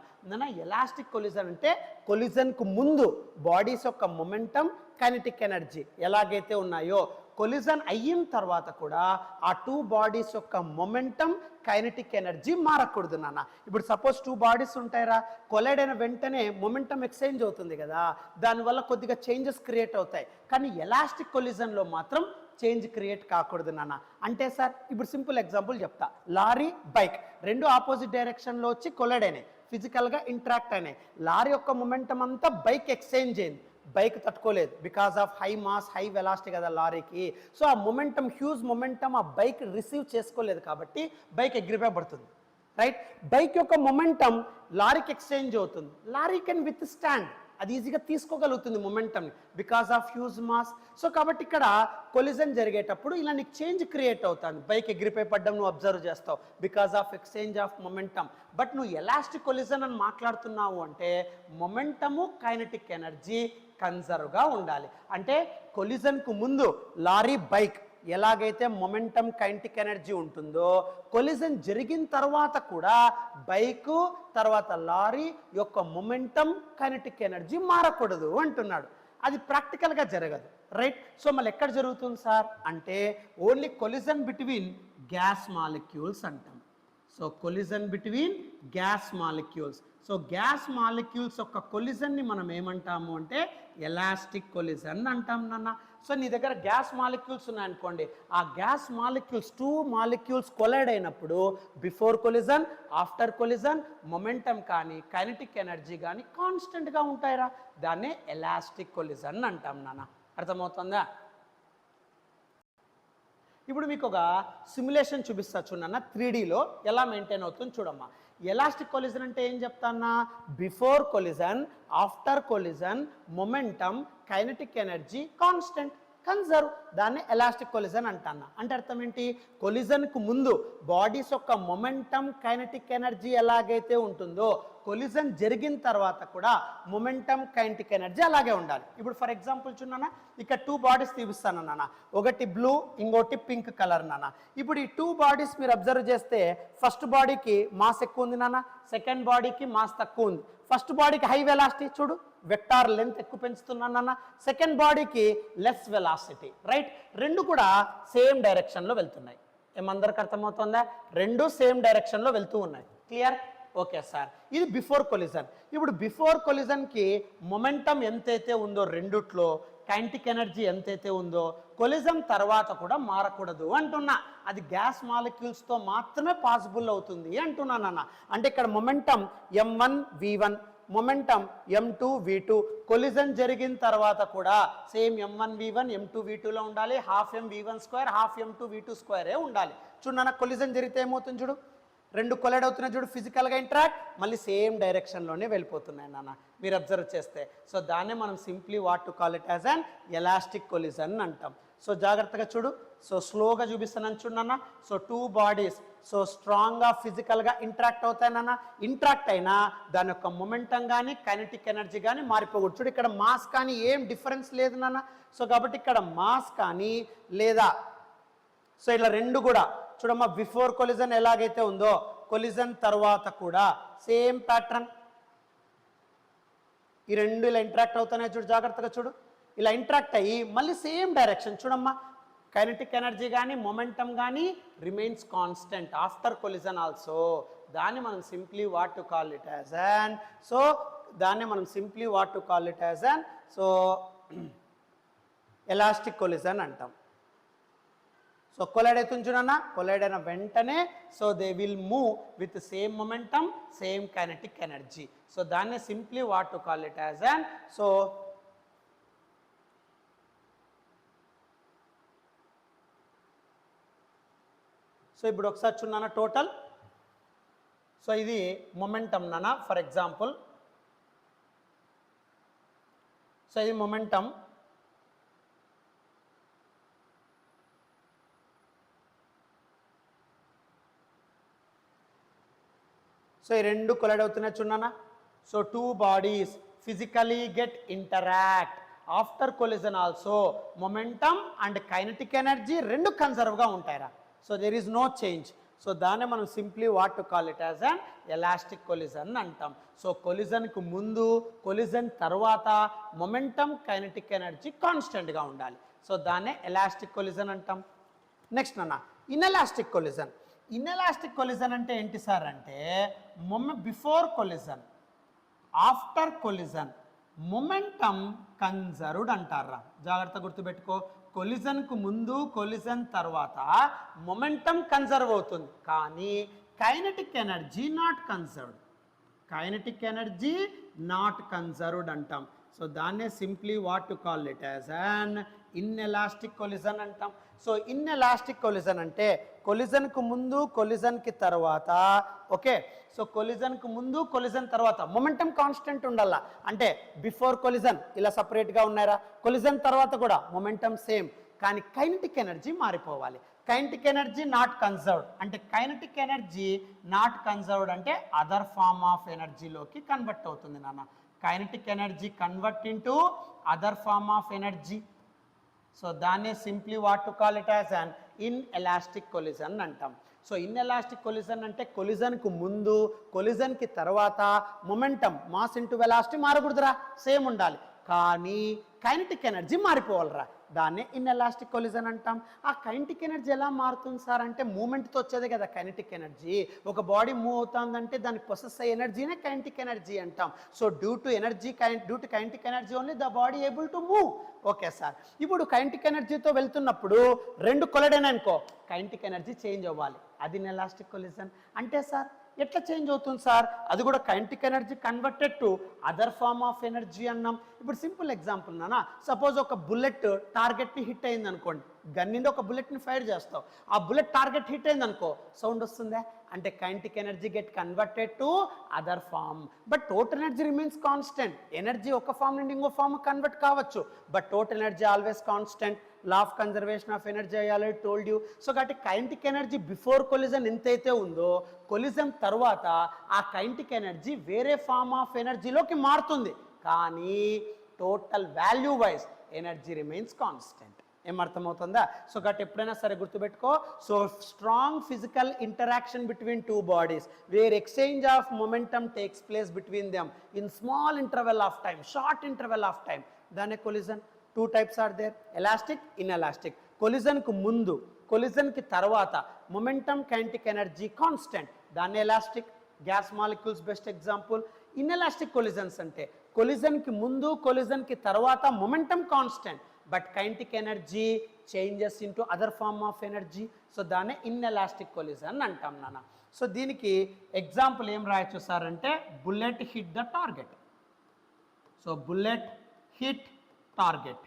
ఎలాస్టిక్ కొలిజన్ అంటే కొలిజన్కు ముందు బాడీస్ యొక్క మొమెంటమ్ కైనెటిక్ ఎనర్జీ ఎలాగైతే ఉన్నాయో, కొలిజన్ అయిన తర్వాత కూడా ఆ 2 బాడీస్ యొక్క మొమెంటమ్ కైనెటిక్ ఎనర్జీ మారకూడదు నాన్న. ఇప్పుడు సపోజ్ 2 బాడీస్ ఉంటాయిరా, కొలైడ్ అయిన వెంటనే మొమెంటమ్ ఎక్స్చేంజ్ అవుతుంది కదా, దానివల్ల కొద్దిగా చేంజెస్ క్రియేట్ అవుతాయి. కానీ ఎలాస్టిక్ కొలిజన్లో మాత్రం చేంజ్ క్రియేట్ కాకూడదు నాన్న. అంటే సార్ ఇప్పుడు సింపుల్ ఎగ్జాంపుల్ చెప్తా. లారీ, బైక్ రెండు ఆపోజిట్ డైరెక్షన్లో వచ్చి కొలైడ్ అయినాయి, ఫిజికల్గా ఇంటరాక్ట్ అయినాయి. లారీ యొక్క మొమెంటం అంతా బైక్ ఎక్స్చేంజ్ అయింది, బైక్ తట్టుకోలేదు because of high mass, high velocity కదా లారీకి. సో ఆ మొమెంటం, హ్యూజ్ మొమెంటం ఆ బైక్ రిసీవ్ చేసుకోలేదు కాబట్టి బైక్ ఎగిరిపోయి పడుతుంది, రైట్. బైక్ యొక్క మొమెంటం లారీకి ఎక్స్చేంజ్ అవుతుంది, లారీ కెన్ విత్ స్టాండ్, అది ఈజీగా తీసుకోగలుగుతుంది మొమెంటమ్ని because of huge mass. So కాబట్టి ఇక్కడ కొలిజన్ జరిగేటప్పుడు ఇలా నీకు చేంజ్ క్రియేట్ అవుతుంది, బైక్ ఎగిరిపోయి పడ్డం నువ్వు అబ్జర్వ్ చేస్తావు because of exchange of momentum. But నువ్వు ఎలాస్టిక్ కొలిజన్ అని మాట్లాడుతున్నావు అంటే మొమెంటము కైనెటిక్ ఎనర్జీ కన్జర్వ్గా ఉండాలి. అంటే కొలిజన్కు ముందు లారీ, బైక్ ఎలాగైతే మొమెంటమ్ కైనెటిక్ ఎనర్జీ ఉంటుందో, కొలిజన్ జరిగిన తర్వాత కూడా బైకు తర్వాత లారీ యొక్క మొమెంటమ్ కైనెటిక్ ఎనర్జీ మారకూడదు అంటున్నాడు. అది ప్రాక్టికల్గా జరగదు, రైట్. సో మళ్ళీ ఎక్కడ జరుగుతుంది సార్ అంటే only collision between gas molecules అంటాం. So collision between gas molecules. So gas molecules యొక్క కొలిజన్ని మనం ఏమంటాము అంటే ఎలాస్టిక్ కొలిజన్ అంటాం నాన్న. సో నీ దగ్గర గ్యాస్ మాలిక్యూల్స్ ఉన్నాయనుకోండి, ఆ గ్యాస్ మాలిక్యూల్స్ 2 మాలిక్యూల్స్ కొలైడ్ అయినప్పుడు before collision, after collision momentum కానీ కైనెటిక్ ఎనర్జీ కానీ కాన్స్టెంట్గా ఉంటాయిరా. దాన్నే ఎలాస్టిక్ కొలిజన్ అంటాం నాన్న. అర్థమవుతుందా? ఇప్పుడు మీకు ఒక సిమ్యులేషన్ చూపిస్తా చూడన్న, 3Dలో ఎలా మెయింటైన్ అవుతుంది చూడమ్మా. ఎలాస్టిక్ కొలిజన్ అంటే ఏం చెప్తానా? Before collision, after collision momentum kinetic energy constant, conserve, దాన్ని ఎలాస్టిక్ కొలిజన్ అంటానా. అంటే అర్థం ఏంటి? కొలిజన్కు ముందు బాడీస్ యొక్క మొమెంటమ్ కైనెటిక్ ఎనర్జీ ఎలాగైతే ఉంటుందో, కొలిజన్ జరిగిన తర్వాత కూడా మొమెంటం కైనెటిక్ ఎనర్జీ అలాగే ఉండాలి. ఇప్పుడు ఫర్ ఎగ్జాంపుల్ చూడన్నా, ఇక్కడ 2 బాడీస్ తీపిస్తాను నాన్న, ఒకటి బ్లూ ఇంకోటి పింక్ కలర్ నాన్న. ఇప్పుడు ఈ 2 బాడీస్ మీరు అబ్జర్వ్ చేస్తే ఫస్ట్ బాడీకి మాస్ ఎక్కువ ఉంది నాన్న, సెకండ్ బాడీకి మాస్ తక్కువ ఉంది. ఫస్ట్ బాడీకి హై వెలాసిటీ చూడు, వెక్టార్ లెంత్ ఎక్కువ పెంచుతున్నాను అన్న, సెకండ్ బాడీకి లెస్ వెలాసిటీ, రైట్. రెండు కూడా సేమ్ డైరెక్షన్లో వెళ్తున్నాయి. ఏమందరికి అర్థమవుతుందా? రెండు సేమ్ డైరెక్షన్లో వెళ్తూ ఉన్నాయి. క్లియర్? ఓకే సార్, ఇది బిఫోర్ కొలిజన్. ఇప్పుడు బిఫోర్ కొలిజన్కి మొమెంటం ఎంతైతే ఉందో రెండుట్లో, కైనెటిక్ ఎనర్జీ ఎంతైతే ఉందో కొలిజన్ తర్వాత కూడా మారకూడదు అంటున్నా. అది గ్యాస్ మాలిక్యూల్స్తో మాత్రమే పాసిబుల్ అవుతుంది అంటున్నానన్న. అంటే ఇక్కడ momentum m1 v1, momentum m2 v2, collision జరిగిన తర్వాత కూడా సేమ్ m1 v1 m2 v2లో ఉండాలి. Half m v1 square half m2 v2 స్క్వేరే ఉండాలి. చూడు నాన్న, కొలిజన్ జరిగితే ఏమవుతుంది చూడు, రెండు కొలైడ్ అవుతున్నాయి చూడు, ఫిజికల్గా ఇంటరాక్ట్, మళ్ళీ సేమ్ డైరెక్షన్లోనే వెళ్ళిపోతున్నాయి నాన్న, మీరు అబ్జర్వ్ చేస్తే. సో దాన్నే మనం simply what to call it as an elastic collision అంటాం. సో జాగ్రత్తగా చూడు, సో స్లోగా చూపిస్తున్నాను చూడన్న. సో 2 బాడీస్ సో స్ట్రాంగ్గా ఫిజికల్గా ఇంటరాక్ట్ అవుతాయన్న. ఇంటరాక్ట్ అయినా దాని యొక్క మొమెంటం కానీ కైనెటిక్ ఎనర్జీ కానీ మారిపోకూడదు. చూడు, ఇక్కడ మాస్ కానీ ఏం డిఫరెన్స్ లేదు నాన్న. సో కాబట్టి ఇక్కడ మాస్ కానీ లేదా సో ఇలా రెండు కూడా చూడమ్మా, బిఫోర్ కొలిజన్ ఎలాగైతే ఉందో కొలిజన్ తర్వాత కూడా సేమ్ ప్యాటర్న్, ఈ రెండు ఇలా ఇంటరాక్ట్ అవుతున్నాయి చూడు, జాగ్రత్తగా చూడు. ఇలా ఇంటరాక్ట్ అయ్యి మళ్ళీ సేమ్ డైరెక్షన్ చూడమ్మా, కైనెటిక్ ఎనర్జీ కానీ మొమెంటం కానీ remains constant after collision also. దాన్ని మనం simply what to call it as an so elastic collision అంటాం. సో కొలైడ్ అవుతుంది చూడన్న, కొలైడ్ అయిన వెంటనే so they will move with same momentum same kinetic energy. So దాన్నే simply what to call it as an so ఇప్పుడు ఒకసారి చూడన్నా total. So ఇది మొమెంటం నాన్న, ఫర్ ఎగ్జాంపుల్. సో ఇది మొమెంటం. సో ఈ రెండు కొలైడ్ అవుతున్నాయి చూడన్నా. So 2 bodies physically get interact after collision also. Momentum and kinetic energy రెండు కన్సర్వ్గా ఉంటాయిరా. So there is no change. So దాన్నే మనం simply what to call it as an elastic collision అంటాం. సో కొలిజన్కు ముందు కొలిజన్ తర్వాత మొమెంటం కైనెటిక్ ఎనర్జీ కాన్స్టెంట్గా ఉండాలి. సో దాన్నే ఎలాస్టిక్ కొలిజన్ అంటాం. నెక్స్ట్ నాన్న, ఇన్ఎలాస్టిక్ కొలిజన్. ఇన్ఎలాస్టిక్ కొలిజన్ అంటే ఏంటి సార్ అంటే, before collision after collision momentum conserved అంటారా. జాగ్రత్త గుర్తుపెట్టుకో, కొలిజన్కు ముందు కొలిజన్ తర్వాత మొమెంటం కన్జర్వ్ అవుతుంది, కానీ kinetic energy not conserved. Kinetic energy not conserved అంటాం. సో దాన్నే simply what to call it as an inelastic collision అంటాం. సో ఇన్ఎలాస్టిక్ కొలిజన్ అంటే కొలిజన్కు ముందు కొలిజన్కి తర్వాత, ఓకే. సో కొలిజన్కు ముందు కొలిజన్ తర్వాత మొమెంటం కాన్స్టెంట్ ఉండాల. అంటే బిఫోర్ కొలిజన్ ఇలా సపరేట్గా ఉన్నారా, కొలిజన్ తర్వాత కూడా మొమెంటం సేమ్, కానీ కైనెటిక్ ఎనర్జీ మారిపోవాలి. కైనెటిక్ ఎనర్జీ నాట్ కన్జర్వ్డ్ అంటే, కైనెటిక్ ఎనర్జీ నాట్ కన్జర్వ్డ్ అంటే అదర్ ఫార్మ్ ఆఫ్ ఎనర్జీలోకి కన్వర్ట్ అవుతుంది నాన్న. Kinetic energy convert into other form of energy. So దాన్నే simply what to call it as an inelastic collision అంటాం. So inelastic collision అంటే కొలిజన్కు ముందు కొలిజన్కి తర్వాత మొమెంటం మాస్ ఇంటూ వెలాసిటీ మారకూడదురా, సేమ్ ఉండాలి, కానీ కైనెటిక్ ఎనర్జీ మారిపోవాలిరా. దాన్నే ఇన్ఎలాస్టిక్ కొలిజన్ అంటాం. ఆ కైనెటిక్ ఎనర్జీ ఎలా మారుతుంది సార్ అంటే, మూమెంట్తో వచ్చేదే కదా కైనెటిక్ ఎనర్జీ. ఒక బాడీ మూవ్ అవుతుందంటే దానికి పొసెస్ అయ్యే ఎనర్జీనే కైనెటిక్ ఎనర్జీ అంటాం. So due to kinetic energy only the body able to move. Okay sir, ఇప్పుడు కైనెటిక్ ఎనర్జీతో వెళ్తున్నప్పుడు రెండు కొలైడ్ అనుకో, కైనెటిక్ ఎనర్జీ చేంజ్ అవ్వాలి, అది ఇన్ఎలాస్టిక్ కొలిజన్. అంటే సార్ ఎట్లా చేంజ్ అవుతుంది సార్, అది కూడా kinetic energy converted to other form of energy అన్నాం. ఇప్పుడు సింపుల్ ఎగ్జాంపుల్ నాన్న, సపోజ్ ఒక బుల్లెట్ టార్గెట్ని హిట్ అయింది అనుకోండి, గన్ నుండి ఒక బుల్లెట్ని ఫైర్ చేస్తావు, ఆ బుల్లెట్ టార్గెట్ హిట్ అయింది అనుకో, సౌండ్ వస్తుందా అంటే kinetic energy get converted to other form, but total energy remains constant. Energy ఒక ఫామ్ నుండి ఇంకో ఫామ్ కన్వర్ట్ కావచ్చు, but total energy always constant. Law of conservation of energy I already told you. So కాబట్టి kinetic energy before collision ఎంతైతే ఉందో collision తర్వాత ఆ kinetic energy వేరే ఫార్మ్ ఆఫ్ ఎనర్జీలోకి మారుతుంది, కానీ total value wise energy remains constant. ఏమర్థమవుతుందా? సో కాబట్టి ఎప్పుడైనా సరే గుర్తుపెట్టుకో, so strong physical interaction between two bodies where exchange of momentum takes place between them in small interval of time, short interval of time, దాన్ని collision. Two types are there, elastic, inelastic. కొలిజన్కు ముందు, కొలిజన్కి తర్వాత momentum kinetic energy constant, దాన్ని elastic. Gas molecules best example. Inelastic collisions అంటే కొలిజన్కి ముందు కొలిజన్కి తర్వాత momentum constant but kinetic energy changes into other form of energy, so దాన్నే ఇన్ఎలాస్టిక్ కొలిజన్ అంటాం నాన్న. సో దీనికి ఎగ్జాంపుల్ ఏం రాయొచ్చు సార్ అంటే bullet hit the target. So bullet hit target,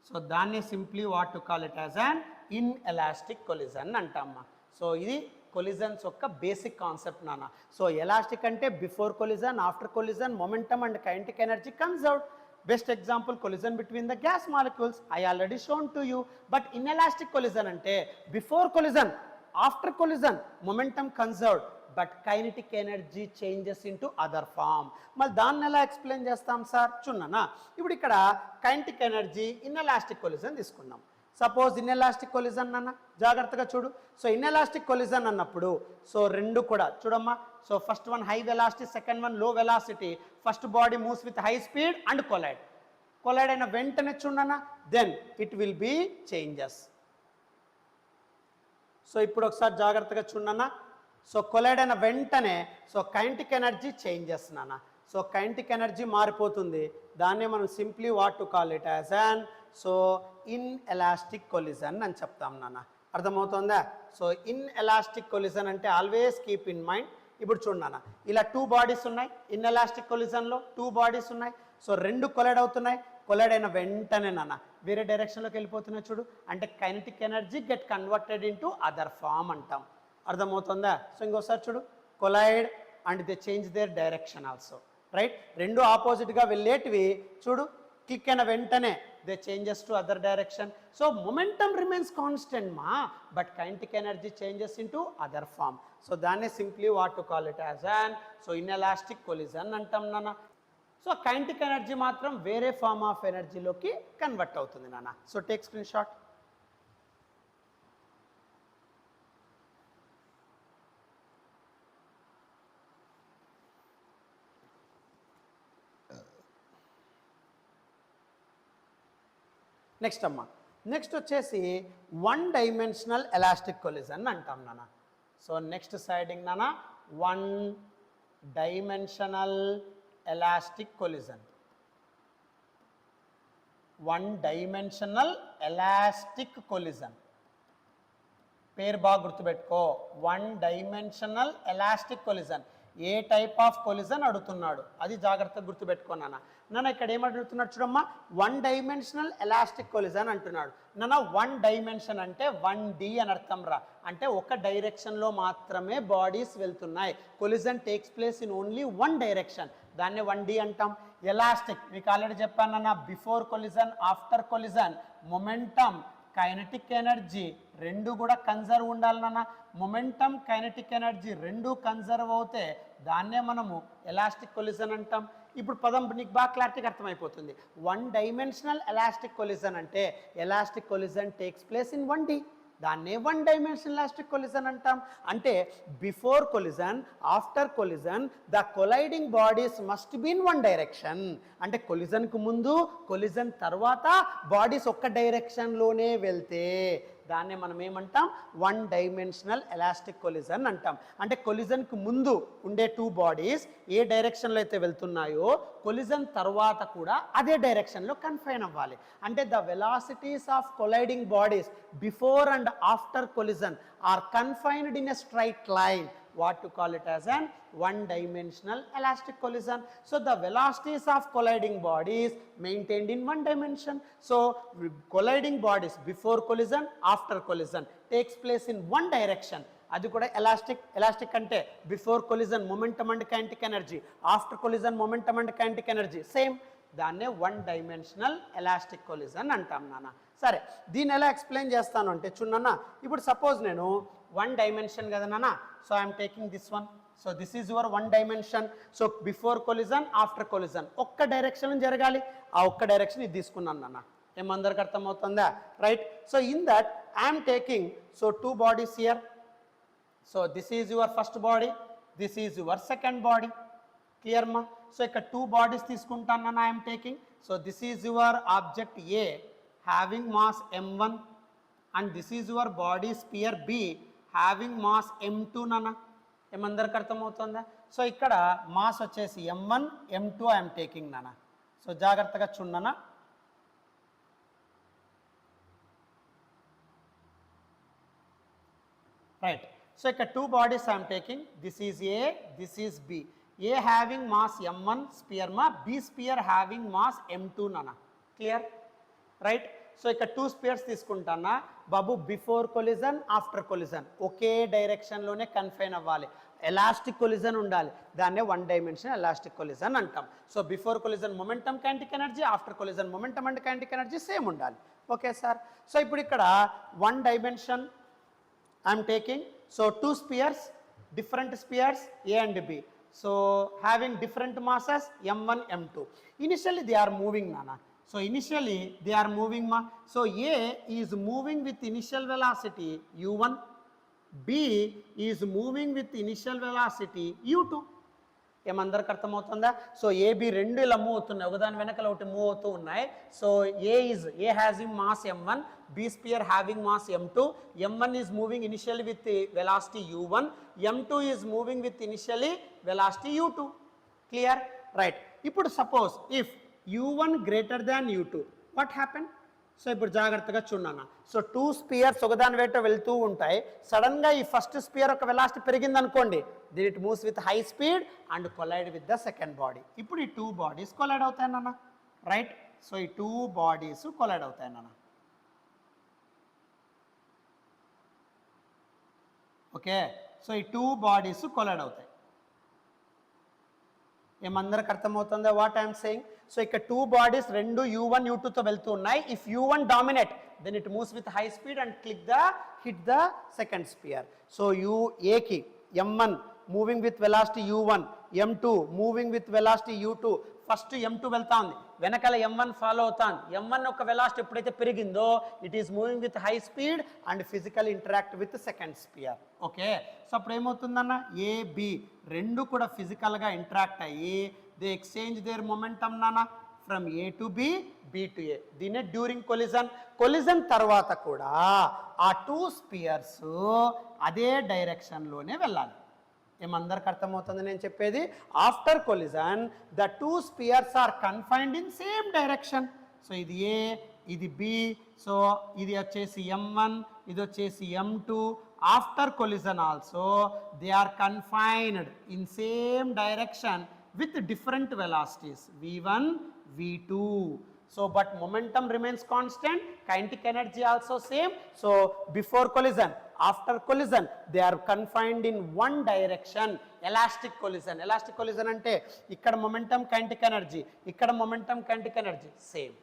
so దాన్ని simply what to call it as an inelastic collision అంటామా. So ఇది కొలిజన్స్ యొక్క బేసిక్ కాన్సెప్ట్ నాన్న. సో ఎలాస్టిక్ అంటే before collision, after collision momentum and kinetic energy conserved. Best example collision between the gas molecules, I already shown to you. But inelastic collision ante before collision, after collision momentum conserved but kinetic energy changes into other form. Mal danni ela explain chestam sir chunnana. Ippudu ikkada kinetic energy inelastic collision తీసుకుందాం. Suppose inelastic collision అన్న జాగ్రత్తగా చూడు. So inelastic collision అన్నప్పుడు so రెండు కూడా చూడమ్మా. So first one high velocity, second one low velocity. First body moves with high speed and collide. Collide అయిన వెంటనే చూడన్నా then it will be changes. So ఇప్పుడు ఒకసారి జాగ్రత్తగా చూడన్నా. సో కొలైడ్ అయిన వెంటనే సో కైనటిక్ ఎనర్జీ చేంజెస్ నాన్న. సో కైనటిక్ ఎనర్జీ మారిపోతుంది, దాన్నే మనం simply what to call it as an so inelastic collision అని చెప్తాం నాన్న. అర్థమవుతుందా? సో ఇన్ఎలాస్టిక్ కొలిజన్ అంటే ఆల్వేస్ కీప్ ఇన్ మైండ్. ఇప్పుడు చూడన్నా, ఇలా టూ బాడీస్ ఉన్నాయి ఇన్ఎలాస్టిక్ కొలిజన్లో, టూ బాడీస్ ఉన్నాయి. సో రెండు కొలైడ్ అవుతున్నాయి. కొలైడ్ అయిన వెంటనే నాన్న వేరే డైరెక్షన్లోకి వెళ్ళిపోతున్నాయి చూడు, అంటే kinetic energy get converted into other form అంటాం. అర్థమవుతుందా? సో ఇంకోసారి చూడు, collide and they change their direction also, right. రెండు ఆపోజిట్గా వెళ్ళేటివి చూడు, క్లిక్ అయిన వెంటనే they changes to other direction. So momentum remains constant మా, but kinetic energy changes into other form. So దాన్ని simply what to call it as an so inelastic collision అంటాం నాన్న. సో కైనటిక్ ఎనర్జీ మాత్రం వేరే form of ఎనర్జీలోకి convert అవుతుంది నాన్న. So take screen shot. Next అమ్మా, నెక్స్ట్ వచ్చేసి వన్ డైమెన్షనల్ ఎలాస్టిక్ కొలిజన్ అంటాం నాన్న. సో నెక్స్ట్ సైడింగ్ నాన్న one dimensional elastic collision. One dimensional elastic collision పేరు బాగా గుర్తుపెట్టుకో. One dimensional elastic collision A type of collision అడుగుతున్నాడు అది జాగ్రత్తగా గుర్తుపెట్టుకో నాన్న. నాన్న ఇక్కడ ఏమడుగుతున్నాడు చూడమ్మా, వన్ డైమెన్షనల్ ఎలాస్టిక్ కొలిజన్ అంటున్నాడు నాన్న. వన్ డైమెన్షన్ అంటే 1D అని అర్థం రా, అంటే ఒక డైరెక్షన్లో మాత్రమే బాడీస్ వెళ్తున్నాయి. Collision takes place in only one direction, దాన్నే 1D అంటాం. ఎలాస్టిక్ మీకు ఆల్రెడీ చెప్పానన్నా, before collision after collision momentum kinetic energy రెండు కూడా కన్జర్వ్ ఉండాలన్నా. మొమెంటమ్ కైనటిక్ ఎనర్జీ రెండు కన్జర్వ్ అవుతే దాన్నే మనము ఎలాస్టిక్ కొలిజన్ అంటాం. ఇప్పుడు పదం నీకు బాగా క్లారిటీగా అర్థమైపోతుంది. వన్ డైమెన్షనల్ ఎలాస్టిక్ కొలిజన్ అంటే elastic collision takes place in 1D, దాన్నే వన్ డైమెన్షనల్ ఎలాస్టిక్ కొలిజన్ అంటాం. అంటే before collision after collision the colliding bodies must be in one direction. అంటే కొలిజన్కు ముందు కొలిజన్ తర్వాత బాడీస్ ఒక్క డైరెక్షన్లోనే వెళ్తే దాన్నే మనం ఏమంటాం, వన్ డైమెన్షనల్ ఎలాస్టిక్ కొలిజన్ అంటాం. అంటే కొలిజన్కు ముందు ఉండే టూ బాడీస్ ఏ డైరెక్షన్లో అయితే వెళ్తున్నాయో కొలిజన్ తర్వాత కూడా అదే డైరెక్షన్లో కన్ఫైన్ అవ్వాలి. అంటే the velocities of colliding bodies before and after collision are confined in a straight line. What to call it as an one dimensional elastic collision. So the velocities of colliding bodies maintained in one dimension. So colliding bodies before collision after collision takes place in one direction. అది కూడా elastic. Elastic అంటే before collision momentum and kinetic energy, after collision momentum and kinetic energy same. దాన్నే one dimensional elastic collision అంటాం నాన్న. సరే, దీన్ని ఎలా explain చేస్తాను అంటే చూడన్నా, ఇప్పుడు సపోజ్ నేను వన్ డైమెన్షన్ కదా నాన్న, so I'm taking this one. So this is your one dimension. So before collision, after collision ఒక్క డైరెక్షన్ జరగాలి, ఆ ఒక్క డైరెక్షన్ ఇది తీసుకున్నాను నాన్న. ఏమందరికి అర్థమవుతుందా? Right. So in that I'm taking so two bodies here. So this is your first body, this is your second body. Clear మా? So ఇక్కడ టూ బాడీస్ తీసుకుంటాను I'm taking. So this is your object A having mass m1 and this is your body sphere B having mass m2 నాన్న. ఏమందరికి అర్థమవుతుందా? So ఇక్కడ mass వచ్చేసి m1 m2 I'm taking నాన్న. So జాగ్రత్తగా చూడనా. Right. So ఇక్కడ two bodies I'm taking. This is A, this is B. A having mass m1 sphere మా, B sphere having mass m2 నాన్న. క్లియర్? రైట్. సో ఇక్కడ two spheres తీసుకుంటానా బాబు. Before collision, after collision ఒకే డైరెక్షన్లోనే confine అవ్వాలి. Elastic collision ఉండాలి, దాన్నే వన్ డైమెన్షన్ ఎలాస్టిక్ కొలిజన్ అంటాం. So before collision momentum kinetic energy, after collision momentum and kinetic energy same ఉండాలి. Okay sir. సో ఇప్పుడు ఇక్కడ one dimension I'm taking. So two spheres, different spheres A and B. So having different masses m1 m2. Initially they are moving nana. So initially they are moving ma. So A is moving with initial velocity u1, B is moving with initial velocity u2. ఏమందరికి అర్థమవుతుందా? So AB రెండు ఇలా move అవుతున్నాయి, ఒకదాని వెనకాల ఒకటి move అవుతూ ఉన్నాయి. So A having mass m1, B sphere having mass m2. m1 is moving initially with velocity u1, m2 is moving with initially velocity u2. Clear? Right. ఇప్పుడు suppose if u1 greater than u2, what happen? So ఇప్పుడు జాగ్రత్తగా చూడన్నా. So two spheres ఒకదాని వెంట వెళ్తూ ఉంటాయి. సడన్గా ఈ ఫస్ట్ స్పియర్ ఒక వెలాసిటీ పెరిగింది అనుకోండి, దీని it moves with high speed and collide with the second body. ఇప్పుడు ఈ టూ బాడీస్ కొలైడ్ అవుతాయి నాన్న. రైట్. సో ఈ టూ బాడీస్ కొలైడ్ అవుతాయి నాన్న. ఓకే. సో ఈ టూ బాడీస్ కొలైడ్ అవుతాయి. ఏమందరికి అర్థమవుతుందా వాట్ ఐఎమ్ సేయింగ్? సో ఇక్కడ టూ బాడీస్ రెండు u1 u2తో వెళ్తూ ఉన్నాయి. If u1 dominate, then it moves with high speed and hit the second sphere. So ఏకి m1 moving with velocity u1, m2 moving with velocity u2. First m2 వెళ్తా ఉంది, వెనకాల m1 follow అవుతాను. m1 ఒక velocity ఎప్పుడైతే పెరిగిందో it is moving with high speed and physical interact with second sphere. Okay. So అప్పుడు ఏమవుతుందన్న, ఏ బి రెండు కూడా ఫిజికల్గా ఇంటరాక్ట్ అయ్యి దే ఎక్స్చేంజ్ దేర్ మొమెంటమ్ నాన్న from A to B, B to A. దీనే డ్యూరింగ్ కొలిజన్. కొలిజన్ తర్వాత కూడా ఆ టూ స్పియర్స్ అదే డైరెక్షన్లోనే వెళ్ళాలి. ఏమందరికి అర్థమవుతుంది నేను చెప్పేది? After collision the two spheres are confined in same direction. So ఇది ఏ, ఇది బి. సో ఇది వచ్చేసి m1, ఇది వచ్చేసి m2. After collision also they are confined in same direction with different velocities v1, v2. So but momentum remains constant, kinetic energy also same. So before collision, after collision they are confined in one direction. Elastic collision. Elastic collision ante ikkada momentum kinetic energy, ikkada momentum kinetic energy same.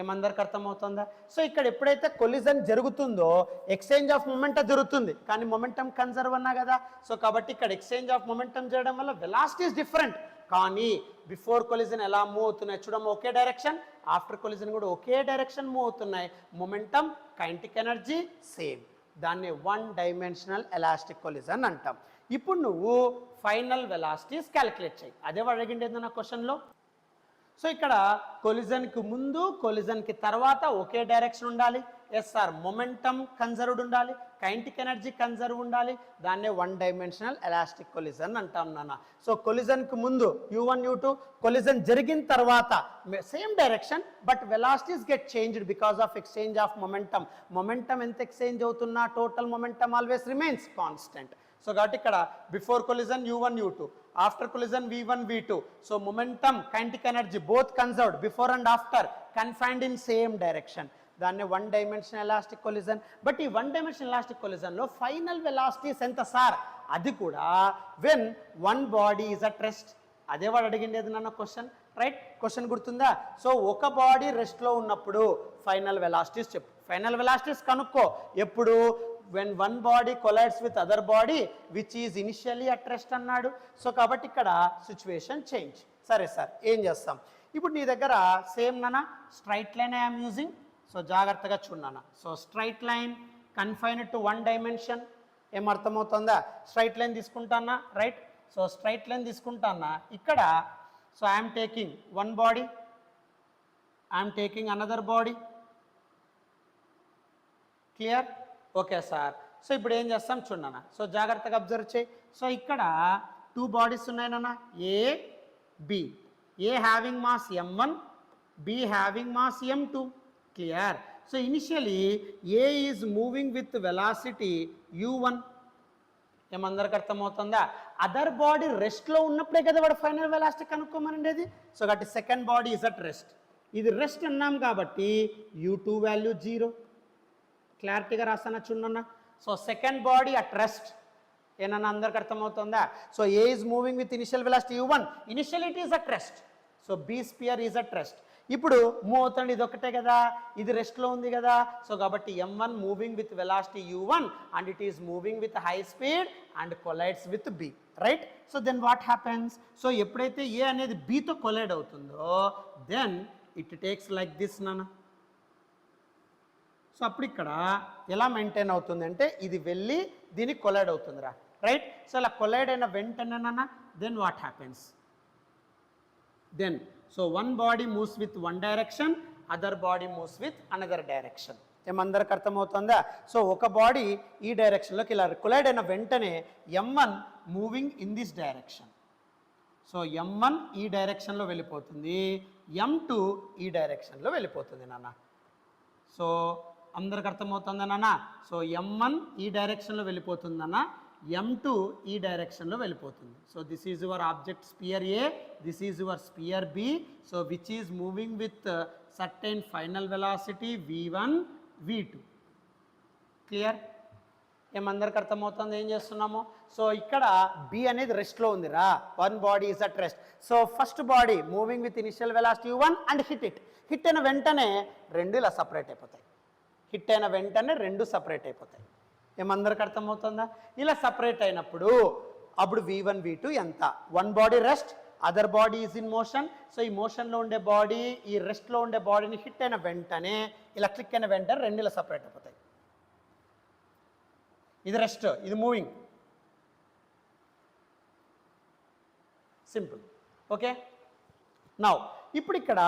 ఏమందరికి అర్థమవుతుందా? So ఇక్కడ ఎప్పుడైతే collision జరుగుతుందో exchange of momentum జరుగుతుంది, కానీ momentum conserve అన్నా కదా. So కాబట్టి ఇక్కడ ఎక్స్చేంజ్ ఆఫ్ మొమెంటం చేయడం వల్ల వెలాసిటీస్ డిఫరెంట్, కానీ బిఫోర్ కొలిజన్ ఎలా మూవ్ అవుతున్నాయి చూడము, ఒకే డైరెక్షన్. ఆఫ్టర్ కొలిజన్ కూడా ఒకే డైరెక్షన్ మూవ్ అవుతున్నాయి. Momentum kinetic energy same. దాన్ని వన్ డైమెన్షనల్ ఎలాస్టిక్ కొలిజన్ అంటాం. ఇప్పుడు నువ్వు ఫైనల్ వెలాసిటీస్ క్యాలిక్యులేట్ చేయి. అదే అడిగిండేది నా క్వశ్చన్లో. సో ఇక్కడ కొలిజన్కి ముందు, కొలిజన్కి తర్వాత ఒకే డైరెక్షన్ ఉండాలి. ఎస్ సార్, మొమెంటం కన్జర్వ్డ్ ఉండాలి, కైనెటిక్ ఎనర్జీ కన్జర్వ్ ఉండాలి. దాన్నే వన్ డైమెన్షనల్ ఎలాస్టిక్ కొలిజన్ అంటాం నాన్న. సో కొలిజన్కి ముందు u1 u2, కొలిజన్ జరిగిన తర్వాత same direction but velocities get changed because of exchange of momentum. Momentum ఎంత ఎక్స్చేంజ్ అవుతున్నా total momentum always remains constant. So కాబట్టి ఇక్కడ before collision u1 u2, after collision v1 v2. So momentum kinetic energy both conserved before and after, confined in same direction. దాన్ని one dimension elastic collision. But ఈ one dimension elastic కొలిజన్లో final velocities ఎంత sir? అది కూడా when one body is at rest. అదే వాడు అడిగిండేది నన్న క్వశ్చన్. రైట్, క్వశ్చన్ గుర్తుందా? సో ఒక బాడీ రెస్ట్లో ఉన్నప్పుడు ఫైనల్ వెలాసిటీస్ చెప్పు. ఫైనల్ వెలాసిటీస్ కనుక్కో ఎప్పుడు, when one body collides with other body which is initially at rest అన్నాడు. సో కాబట్టి ఇక్కడ సిచ్యువేషన్ చేంజ్. సరే సార్, ఏం చేస్తాం ఇప్పుడు? నీ దగ్గర సేమ్ నానా straight line I'm using. So జాగ్రత్తగా చూడనా. So straight line confined to one dimension. ఏం అర్థమవుతుందా? స్ట్రైట్ లైన్ తీసుకుంటానా, రైట్? సో స్ట్రైట్ లైన్ తీసుకుంటానా ఇక్కడ. So I'm taking one body, I'm taking another body. Clear? Okay sir. So ఇప్పుడు ఏం చేస్తాం చూడనా. సో జాగ్రత్తగా అబ్జర్వ్ చేయి. సో ఇక్కడ టూ బాడీస్ ఉన్నాయి నాన్న, A B. A having mass m1, B having mass m2. Clear? So initially A is moving with velocity u1. ఏమందరికి అర్థమవుతుందా? అదర్ బాడీ రెస్ట్లో ఉన్నప్పుడే కదా వాడు ఫైనల్ వెలాసిటీ కనుక్కోమనండి. సో కాబట్టి second body is at rest. ఇది రెస్ట్ అన్నాం కాబట్టి u2 వాల్యూ 0. క్లారిటీగా రాస్తానా చూడన్నా. So second body at rest. ఏనన్నా అందరికి అర్థమవుతుందా? So A is moving with initial velocity u1, initial it is at rest. So B sphere is at rest. ఇప్పుడు మూవ్ అవుతుంది, ఇది ఒకటే కదా, ఇది రెస్ట్లో ఉంది కదా. సో కాబట్టి m1 moving with velocity u1 and it is moving with high speed and collides with B, right? So then what happens? So ఎప్పుడైతే ఏ అనేది బితో కొలైడ్ అవుతుందో then it takes like this నాన్న. సో అప్పుడు ఇక్కడ ఎలా maintain అవుతుంది అంటే ఇది వెళ్ళి దీనికి కొలైడ్ అవుతుందిరా, రైట్? సో అలా కొలైడ్ అయిన వెంటనే then what happens? Then so one body moves with one direction, other body moves with another direction. ఏమందరికి అర్థమవుతుందా? సో ఒక బాడీ ఈ డైరెక్షన్లోకి ఇలా కొలైడ్ అయిన వెంటనే m1 moving in this direction. So m1 ఈ డైరెక్షన్లో వెళ్ళిపోతుంది, m2 ఈ డైరెక్షన్లో వెళ్ళిపోతుంది నాన్న. సో అందరికి అర్థమవుతుందా నాన్న? సో m1 ఈ డైరెక్షన్లో వెళ్ళిపోతుందన్న, m2 ఈ డైరెక్షన్లో వెళ్ళిపోతుంది. So this is your object sphere A, this is your sphere B. So which is moving with certain final velocity v1 v2. Clear? ఏమందరికి అర్థమవుతుంది ఏం చేస్తున్నాము? సో ఇక్కడ బి అనేది రెస్ట్లో ఉందిరా, one body is at rest. So first body moving with initial velocity u1 and hit it. Hit అయిన వెంటనే రెండు ఇలా సపరేట్ అయిపోతాయి. హిట్ అయిన వెంటనే రెండు సపరేట్ అయిపోతాయి. ఏమందరికి అర్థమవుతుందా? ఇలా సపరేట్ అయినప్పుడు అప్పుడు v1 v2 ఎంత? One body rest, other body is in motion. So ఈ మోషన్లో ఉండే బాడీ ఈ రెస్ట్లో ఉండే బాడీని హిట్ అయిన వెంటనే ఇలా క్లిక్ అయిన వెంటనే రెండు ఇలా సపరేట్ అయిపోతాయి. ఇది రెస్ట్, ఇది మూవింగ్. సింపుల్. ఓకే, నౌ ఇప్పుడు ఇక్కడ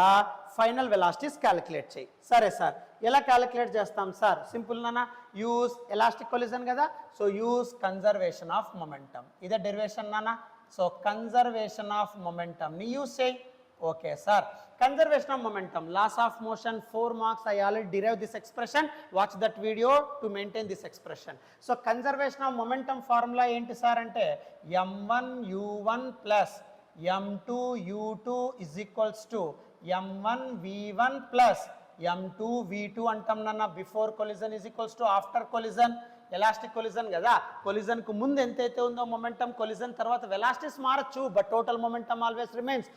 ఫైనల్ వెలాసిటీస్ క్యాలిక్యులేట్ చేయి. సరే సార్, ఎలా క్యాలిక్యులేట్ చేస్తాం సార్? సింపుల్ నాన్న, యూజ్ ఎలాస్టిక్ కొలిజన్ కదా. So use conservation of momentum. ఇదే డెరివేషన్ నాన్న. సో కన్జర్వేషన్ ఆఫ్ మొమెంటమ్ని యూజ్ చేయి. Okay sir, conservation of momentum, laws of motion 4 marks. I already derive this expression, watch that video to maintain this expression. So conservation of momentum formula ఏంటి sir అంటే m1 u1 plus m2 u2 is equals to m1 v1 plus m2 v2 అంటాం నాన్న. Before collision is equals to after collision. Elastic collision కదా, కొలిజన్కు ముందు ఎంతైతే ఉందో momentum, collision తర్వాత వెలాసిటీస్ మారచ్చు, but total momentum always remains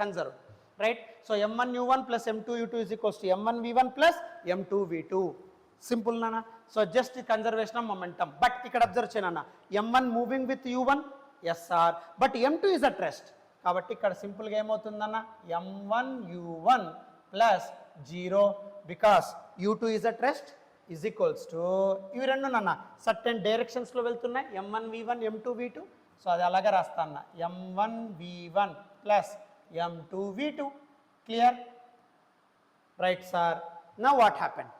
conserve, right? So m1 u1 plus m2 u2 is equals to m1 v1 plus m2 v2. Simple నాన్న. So just conservation of momentum. But ఇక్కడ observe చేయనన్న, m1 moving విత్ u1, yes sir, but m2 is at rest. కాబట్టి ఇక్కడ సింపుల్గా ఏమవుతుందన్న, m1 u1 plus 0 because u2 is at rest is equals to ఇవి రెండు నాన్న సర్టెన్ డైరెక్షన్స్లో వెళ్తున్నాయి, m1 v1 m2 v2. So అది అలాగే రాస్తా అన్న, m1 v1 plus m2 v2. Clear? Right sir. Now what happen?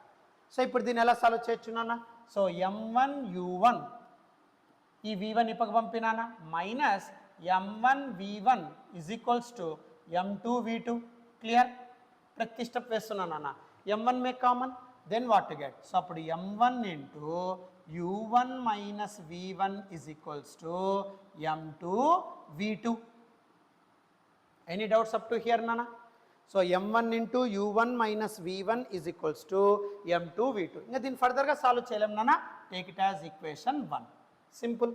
So ఇప్పుడు దీన్ని ఎలా సాల్వ్ చేయొచ్చు నాన్న? సో m1 u1 ఈ v1 ఇప్పకు పంపినానా minus m1 v1 is equals to m2 v2. Clear? ప్రతి స్టెప్ వేస్తున్నాను అన్న. m1 may common, then what to get? So అప్పుడు m1 into u1 minus v1 is equals to m2 v2. Any doubts up to here నాన్న? So m1 into u1 minus v1 is equals to m2 v2. ఇంకా దీన్ని ఫర్దర్గా solve చేయలేం నాన్న. Take it as equation 1. Simple.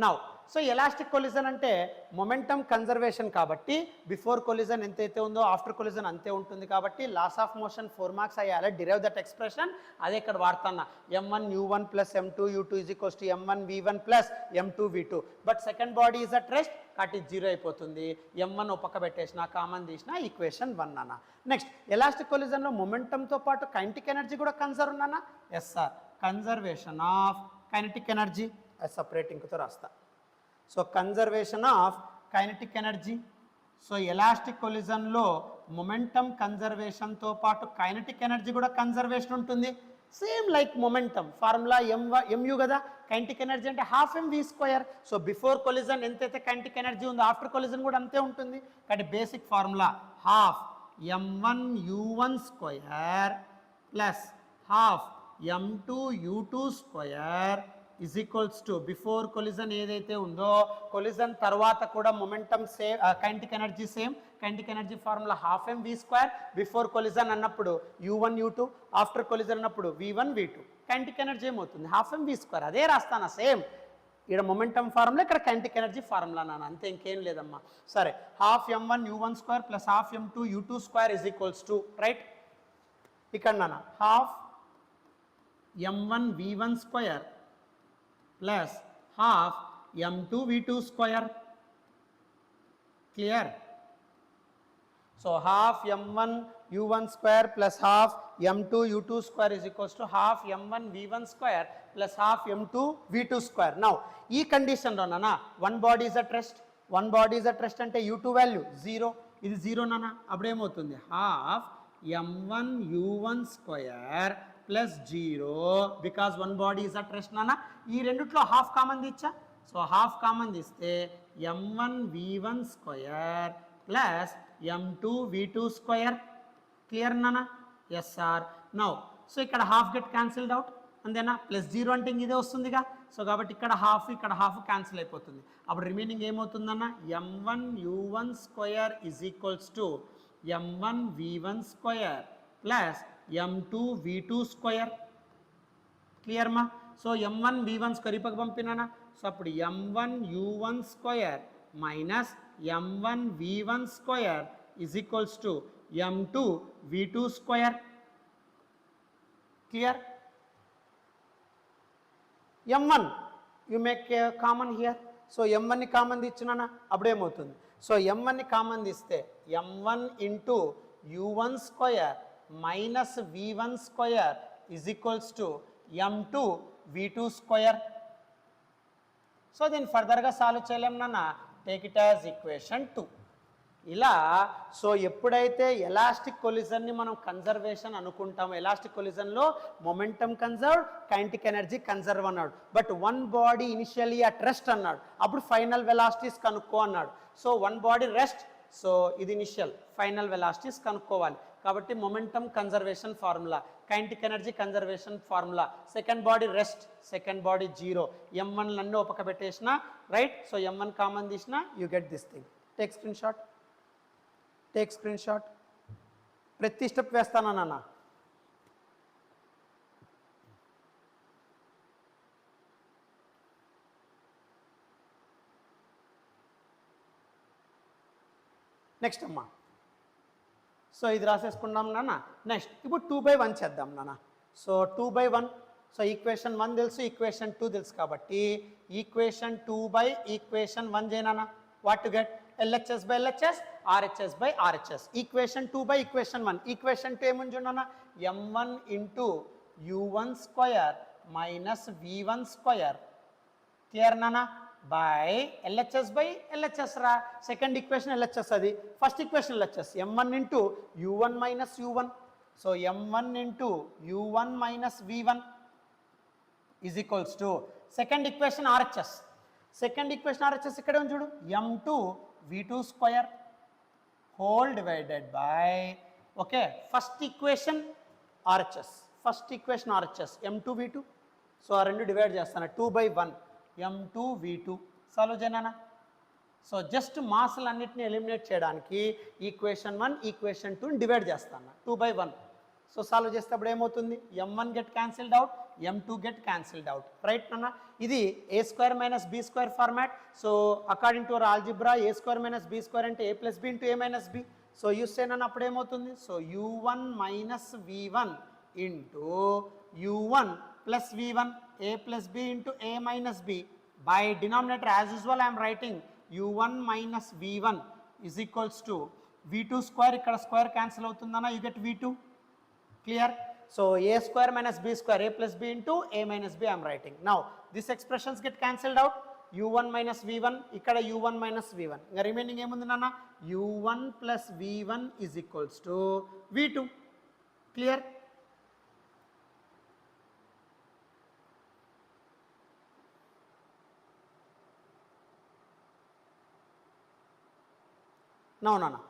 Now so elastic collision అంటే momentum conservation కాబట్టి before collision ఎంతైతే ఉందో ఆఫ్టర్ కొలిజన్ అంతే ఉంటుంది కాబట్టి లాస్ ఆఫ్ మోషన్ 4 మార్క్స్ అయ్యాలి. డిరైవ్ దట్ ఎక్స్ప్రెషన్ అదే ఇక్కడ వాడుతున్నా m1 u1 plus m2 u2 is equals to m1 v1 plus m2 v2. But second body is at rest కాబట్టి 0 అయిపోతుంది. m1 ఒక పక్క పెట్టేసిన కామన్ తీసిన ఈక్వేషన్ 1 అన్న. నెక్స్ట్ ఎలాస్టిక్ కొలిజన్లో మొమెంటంతో పాటు కైనెటిక్ ఎనర్జీ కూడా కన్సర్వ్ ఉన్నానా? Yes sir, conservation of kinetic energy సపరేటింగ్తో రాస్తా. So conservation of kinetic energy. So elastic కొలిజన్లో మొమెంటం కన్జర్వేషన్తో పాటు కైనెటిక్ ఎనర్జీ కూడా కన్జర్వేషన్ ఉంటుంది. Same like momentum formula mu కదా, కైనెటిక్ ఎనర్జీ అంటే half mv². So before collision ఎంతైతే కైనెటిక్ ఎనర్జీ ఉందో ఆఫ్టర్ కొలిజన్ కూడా అంతే ఉంటుంది. కాబట్టి basic formula half m1 u1² plus half m2 u2² is equals to before collision ఏదైతే ఉందో కొలిజన్ తర్వాత కూడా momentum same, kinetic energy same. Kinetic energy formula half mv². Before collision అన్నప్పుడు u1 u2, ఆఫ్టర్ కొలిజన్ అన్నప్పుడు v1 v2. Kinetic energy ఏమవుతుంది? Half mv². అదే రాస్తానా same. ఇక్కడ momentum formula, ఇక్కడ కైనెటిక్ ఎనర్జీ ఫార్ములా నాన్న, అంతే ఇంకేం లేదమ్మా. సరే, half m1 u1² plus half m2 u2² is equals to right. ఇక్కడ నాన్న half m1 v1² plus half m2 v2². clear? so half m1 u1² plus half m2 u2² is equals to half m1 v1² plus half m2 v2². now ఈ condition లో నానా one body is at rest. One body is at rest అంటే u2 value 0, ఇది 0 నానా. అప్పుడు ఏమవుతుంది? Half m1 u1² plus 0 because one body is at rest నానా. ఈ రెండిట్లో హాఫ్ కామన్ తీచ్చా. సో హాఫ్ కామన్ తీస్తే m1 v1² plus m2 v2². Clear నానా? Yes sir. నౌ సో ఇక్కడ హాఫ్ గెట్ క్యాన్సిల్డ్ అవుట్ అంతేనా. ప్లస్ 0 అంటే ఇదే వస్తుందిగా. సో కాబట్టి ఇక్కడ హాఫ్ క్యాన్సిల్ అయిపోతుంది. అప్పుడు రిమైనింగ్ ఏమవుతుందన్న m1 u1² is equals to m1 v1² plus m2 v2². Clear మా? సో m1 v1² పక్క పంపినానా. సో అప్పుడు m1 u1² minus m1 v1² is equals to m2 v2². Clear? m1 you make common here. So m1 ని common తీచ్చినానా, అప్పుడేమవుతుంది? So m1 ని common తీస్తే m1 into u1² minus v1² is equals to m2 v2². So దీన్ని ఫర్దర్గా solve చేయలేం నాన్న. Take it as equation 2. ఇలా so ఎప్పుడైతే ఎలాస్టిక్ కొలిజన్ని మనం కన్జర్వేషన్ అనుకుంటామో, ఎలాస్టిక్ కొలిజన్లో momentum conserve, kinetic energy conserve అన్నాడు. But one body initially at rest అన్నాడు. అప్పుడు ఫైనల్ వెలాసిటీస్ కనుక్కో అన్నాడు. So one body rest, so ఇది ఇనిషియల్, ఫైనల్ వెలాసిటీస్ కనుక్కోవాలి. కాబట్టి momentum conservation formula, kinetic energy conservation formula, second body rest, second body 0, m1 అన్నీ ఒక పెట్టేసిన రైట్. సో m1 కామన్ తీసిన you get this thing. Take screen shot, take screen shot. ప్రతి step వేస్తానా నాన్న. Next అమ్మా, so ఇది రాసేసుకున్నాం నాన్న. నెక్స్ట్ ఇప్పుడు 2/1 చేద్దాం నాన్న. సో 2/1, సో ఈక్వేషన్ 1 తెలుసు, ఈక్వేషన్ 2 తెలుసు కాబట్టి ఈక్వేషన్ 2/ఈక్వేషన్ 1 చేయనా. What to get? LHS by LHS, RHS by RHS. Equation 2/ఈక్వేషన్ 1. ఈక్వేషన్ 2 ఏముంది చూడన్నా, m1 into u1² minus v1². Clear నానా? బై LHS by LHS రా. సెకండ్ ఈక్వేషన్ LHS అది, first equation LHS m1 into u1 minus u1. So m1 into u1 minus v1 is equals to second equation RHS. Second equation RHS ఇక్కడ ఉంది చూడు, m2 v2² whole divided by okay first equation RHS. First equation RHS m2 v2. So ఆ రెండు divide చేస్తాను 2/1 m2 v2. Solve చేయనా. So just మాస్లు అన్నిటిని eliminate చేయడానికి equation 1 equation 2 divide చేస్తాను 2/1. సో సాల్వ్ చేసేటప్పుడు ఏమవుతుంది, m1 get cancelled out, m2 get cancelled out, right అన్న. ఇది a square minus b square format. So according to our algebra a square minus b square అంటే a plus b into a minus b. So use చేయనన్న అప్పుడు ఏమవుతుంది, so u1 minus v1 into u1 plus v1, a plus b into a minus b. By denominator as usual I'm writing u1 minus v1 is equals to v2 square, ఇక్కడ square cancel అవుతుందన్న, you get v2. Clear? So a square minus b square, a plus b into a minus b I am writing. Now these expressions get cancelled out. u1 minus v1, ikkada u1 minus v1. Inga remaining emundi nana, u1 plus v1 is equals to v2. Clear? Now nana,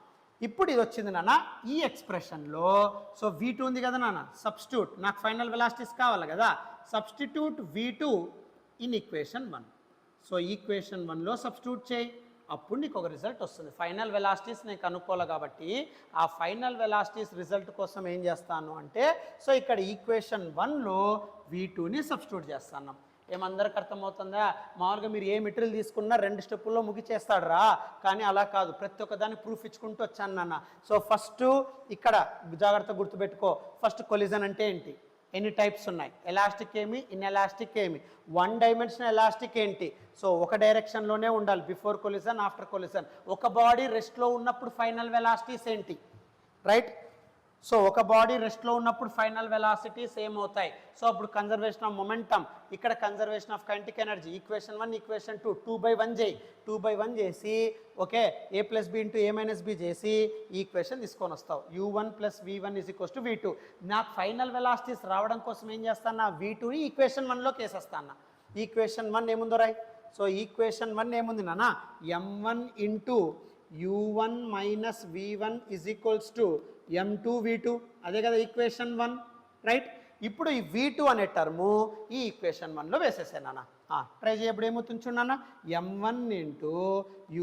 ఇప్పుడు ఇది వచ్చింది నాన్న ఈ ఎక్స్ప్రెషన్లో. So v2 ఉంది కదా నాన్న, substitute, నాకు final velocities కావాలి కదా, substitute v2 in equation 1. So equation 1లో సబ్స్టిట్యూట్ చేయి, అప్పుడు నీకు ఒక రిజల్ట్ వస్తుంది. ఫైనల్ వెలాసిటీస్ నేను కనుక్కోవాలి కాబట్టి ఆ ఫైనల్ వెలాసిటీస్ రిజల్ట్ కోసం ఏం చేస్తాను అంటే, సో ఇక్కడ ఈక్వేషన్ 1లో v2ని సబ్స్టిట్యూట్ చేస్తాను. ఏమందరికి అర్థమవుతుందా? మామూలుగా మీరు ఏ మెటీరియల్ తీసుకున్నా 2 స్టెప్పుల్లో ముగిచేస్తాడు రా, కానీ అలా కాదు, ప్రతి ఒక్కదాన్ని ప్రూఫ్ ఇచ్చుకుంటూ వచ్చాను నాన్న. సో ఫస్ట్ ఇక్కడ జాగ్రత్తగా గుర్తుపెట్టుకో, ఫస్ట్ కొలిజన్ అంటే ఏంటి, ఎన్ని టైప్స్ ఉన్నాయి, ఎలాస్టిక్ ఏమి, ఇన్ఎలాస్టిక్ ఏమి, 1 డైమెన్షనల్ ఎలాస్టిక్ ఏంటి. సో ఒక డైరెక్షన్లోనే ఉండాలి, బిఫోర్ కొలిజన్ ఆఫ్టర్ కొలిజన్. ఒక బాడీ రెస్ట్లో ఉన్నప్పుడు ఫైనల్ వెలాసిటీస్ ఏంటి, రైట్. సో ఒక బాడీ రెస్ట్లో ఉన్నప్పుడు ఫైనల్ వెలాసిటీస్ ఏమవుతాయి, సో అప్పుడు కన్జర్వేషన్ ఆఫ్ మొమెంటమ్, ఇక్కడ conservation of kinetic energy. Equation 1 equation 2 2/1 చేయి, 2/1 చేసి okay a plus b into a minus b చేసి ఈ ఈక్వేషన్ తీసుకొని వస్తావు. u1 plus v1 is equals to v2. నాకు ఫైనల్ వెలాసిటీస్ రావడం కోసం ఏం చేస్తాను, v2ని ఈక్వేషన్ 1లోకి వేసేస్తాను. ఈక్వేషన్ 1 ఏముందో రాయి. సో ఈక్వేషన్ 1 ఏముంది నాన్న, m1 into u1 minus v1 is equals to m2 v2, అదే కదా ఈక్వేషన్ 1, రైట్. ఇప్పుడు ఈ v2 అనే టర్ము ఈ ఈక్వేషన్ 1లో వేసేసాను. ట్రై చేయప్పుడు ఏమవుతుంది చూడన్నా, m1 into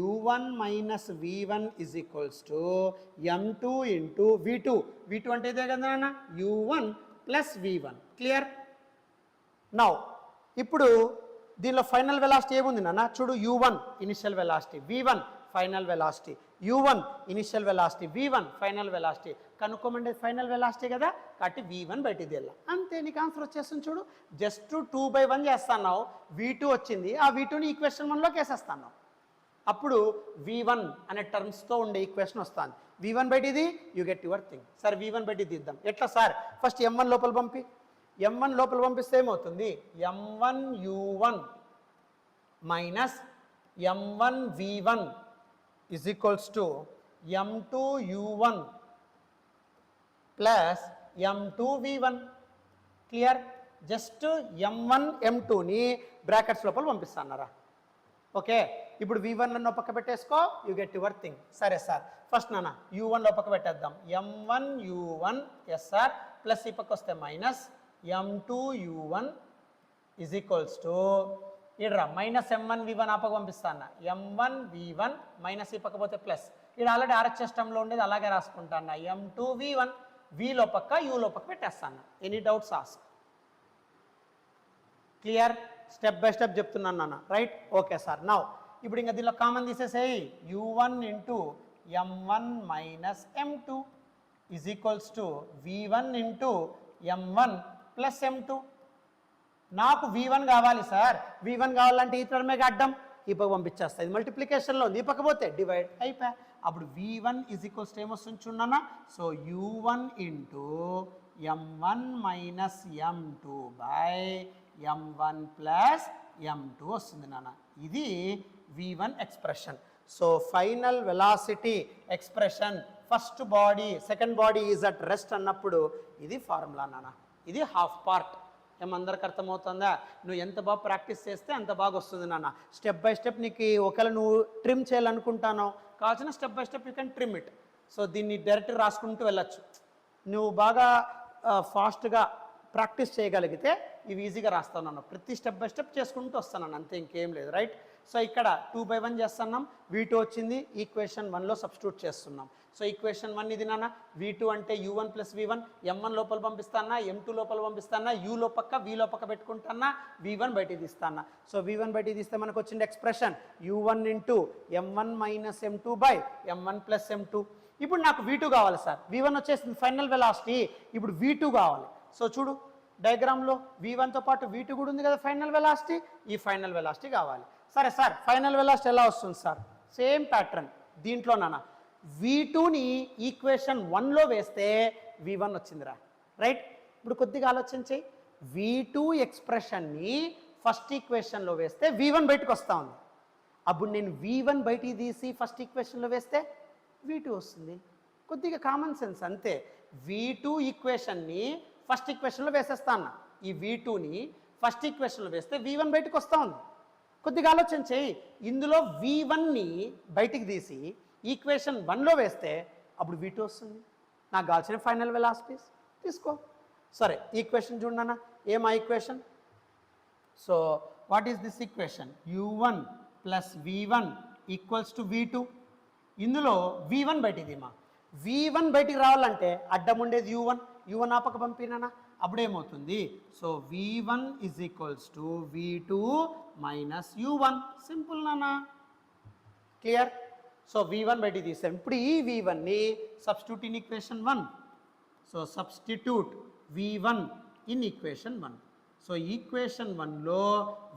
u1 minus v1 is equals to m2 into v2. v2 అంటే ఇదే కదా నాన్న, u1 plus v1. Clear? Now ఇప్పుడు దీనిలో ఫైనల్ వెలాసిటీ ఏముంది నాన్న, చూడు, u1 initial velocity, v1 final velocity, u1 initial velocity, v1 final velocity. కనుక్కోమంటే ఫైనల్ వెలాసిటీ కదా, కాబట్టి v1 బయటికి వెళ్ళా, అంతే, నీకు ఆన్సర్ వచ్చేస్తుంది. చూడు, జస్ట్ 2/1 చేస్తున్నావు, v2 వచ్చింది, ఆ v2ని ఈక్వేషన్ 1లోకి వేసేస్తాను. అప్పుడు v1 అనే టర్మ్స్తో ఉండే ఈక్వేషన్ వస్తుంది. v1 బయటిది, you get your thing. Sir v1 బయటికి తీద్దాం, ఎట్లా సార్, ఫస్ట్ m1 లోపల పంపి, m1 లోపల పంపిస్తే ఏమవుతుంది, m1 u1 minus m1 v1 is equals to m2 u1 plus m2 v1. Clear? Just m1 m2ని బ్రాకెట్స్ లోపల పంపిస్తాన్నారా. ఓకే, ఇప్పుడు v1 అన్న పక్క పెట్టేసుకో, యూ గెట్ యువర్ థింగ్. సరే సార్, ఫస్ట్ నాన్న u1 లో పక్క పెట్టేద్దాం, m1 u1 yes sir, plus ఈ పక్క వస్తే minus m2 u1 is equals to ఇడరా మైనస్ m1 v1 ఆ పక్క పంపిస్తాను, m1 v1 మైనస్ ఈ పక్క పోతే ప్లస్, ఇక్కడ ఆల్రెడీ ఆర్హెచ్ఎస్టంలో ఉండేది అలాగే రాసుకుంటాను, m2 v1, v లో పక్క u లో పక్క పెట్టేస్తాను. Any doubts ask. Clear? Step by step చెప్తున్నాను నాన్న, రైట్. ఓకే సార్, నౌ ఇప్పుడు ఇంకా దీనిలో కామన్ తీసేసేయి, u1 into m1 minus m2 is equals to v1 into m1 plus m2. నాకు v1 కావాలి సార్, v1 కావాలంటే ఈ టర్మే అడ్డం ఈ పక్క పంపించేస్తాయి, మల్టిప్లికేషన్లో ఉంది, ఈ పక్క పోతే డివైడ్ అయిపోయా. అప్పుడు v1 ఈజ్ ఈక్వల్స్ ఏమొస్తుంది చూడన్నా, so u1 into m1 minus m2 by m1 plus m2 వస్తుంది నాన్న. ఇది v1 expression. So final velocity expression, first body second body is at rest అన్నప్పుడు ఇది ఫార్ములా నాన్న. ఇది హాఫ్ పార్ట్. ఏమందరికి అర్థమవుతుందా? నువ్వు ఎంత బాగా ప్రాక్టీస్ చేస్తే అంత బాగా వస్తుంది నాన్న. స్టెప్ బై స్టెప్ నీకు ఒకవేళ నువ్వు ట్రిమ్ చేయాలనుకుంటానో కావాల్సిన step by step you can trim it. So దీన్ని డైరెక్ట్ రాసుకుంటూ వెళ్ళచ్చు. నువ్వు బాగా ఫాస్ట్గా ప్రాక్టీస్ చేయగలిగితే ఇవి ఈజీగా రాస్తాను. ప్రతి స్టెప్ బై స్టెప్ చేసుకుంటూ వస్తాను, అంతే, ఇంకేం లేదు, రైట్. సో ఇక్కడ 2/1 చేస్తున్నాం, V2 వచ్చింది, ఈక్వేషన్ 1లో సబ్స్టిట్యూట్ చేస్తున్నాం. సో ఈక్వేషన్ 1 ఇది నాన్న, V2 అంటే U1 + V1, M1 లోపల పంపిస్తానా, M2 లోపల పంపిస్తానా, U లో పక్క V లో పక్క పెట్టుకుంటానా, V1 బయటికి తీస్తానా. సో V1 బయటికి తీస్తే మనకు వచ్చింది expression U1 × M1 - M2 / M1 + M2. ఇప్పుడు నాకు V2 కావాలి సార్. V1 వచ్చేసింది ఫైనల్ వెలాసిటీ, ఇప్పుడు V2 కావాలి. సో చూడు డయాగ్రామ్లో V1తో పాటు V2 కూడా ఉంది కదా ఫైనల్ వెలాసిటీ, ఈ ఫైనల్ వెలాసిటీ కావాలి. సరే సార్, ఫైనల్ వెలాసిటీ ఎలా వస్తుంది సార్? సేమ్ ప్యాటర్న్ దీంట్లో నాన్న, V2ని ఈక్వేషన్ 1లో వేస్తే V1 వచ్చిందిరా, రైట్. ఇప్పుడు కొద్దిగా ఆలోచించి, V2 ఎక్స్ప్రెషన్ని ఫస్ట్ ఈక్వేషన్లో వేస్తే V1 బయటకు వస్తూ ఉంది. అప్పుడు నేను V1 బయటికి తీసి ఫస్ట్ ఈక్వేషన్లో వేస్తే V2 వస్తుంది. కొద్దిగా కామన్ సెన్స్ అంతే. V2 ఈక్వేషన్ని ఫస్ట్ ఈక్వేషన్లో వేసేస్తాను, ఈ V2ని ఫస్ట్ ఈక్వేషన్లో వేస్తే V1 బయటకు వస్తూ ఉంది. కొద్దిగా ఆలోచన చేయి, ఇందులో V1ని బయటికి తీసి ఈక్వేషన్ 1లో వేస్తే అప్పుడు V2 వస్తుంది. నాకు కావాల్సిన ఫైనల్ వెలాసిటీస్ తీసుకో. సరే, ఈక్వేషన్ చూడన్నా, ఏమా equation? So what is this equation? U1 + V1 = V2. ఇందులో V1 బయటికి తీమా. V1 బయటికి రావాలంటే అడ్డం ఉండేది U1 ఆపక పంపినానా, అప్పుడేమవుతుంది? So V1 = V2 - U1, simple నానా, క్లియర్. సో V1 బయటికి తీసాం. ఇప్పుడు ఈ V1ని substitute in equation 1. So substitute V1 in equation 1. So equation 1లో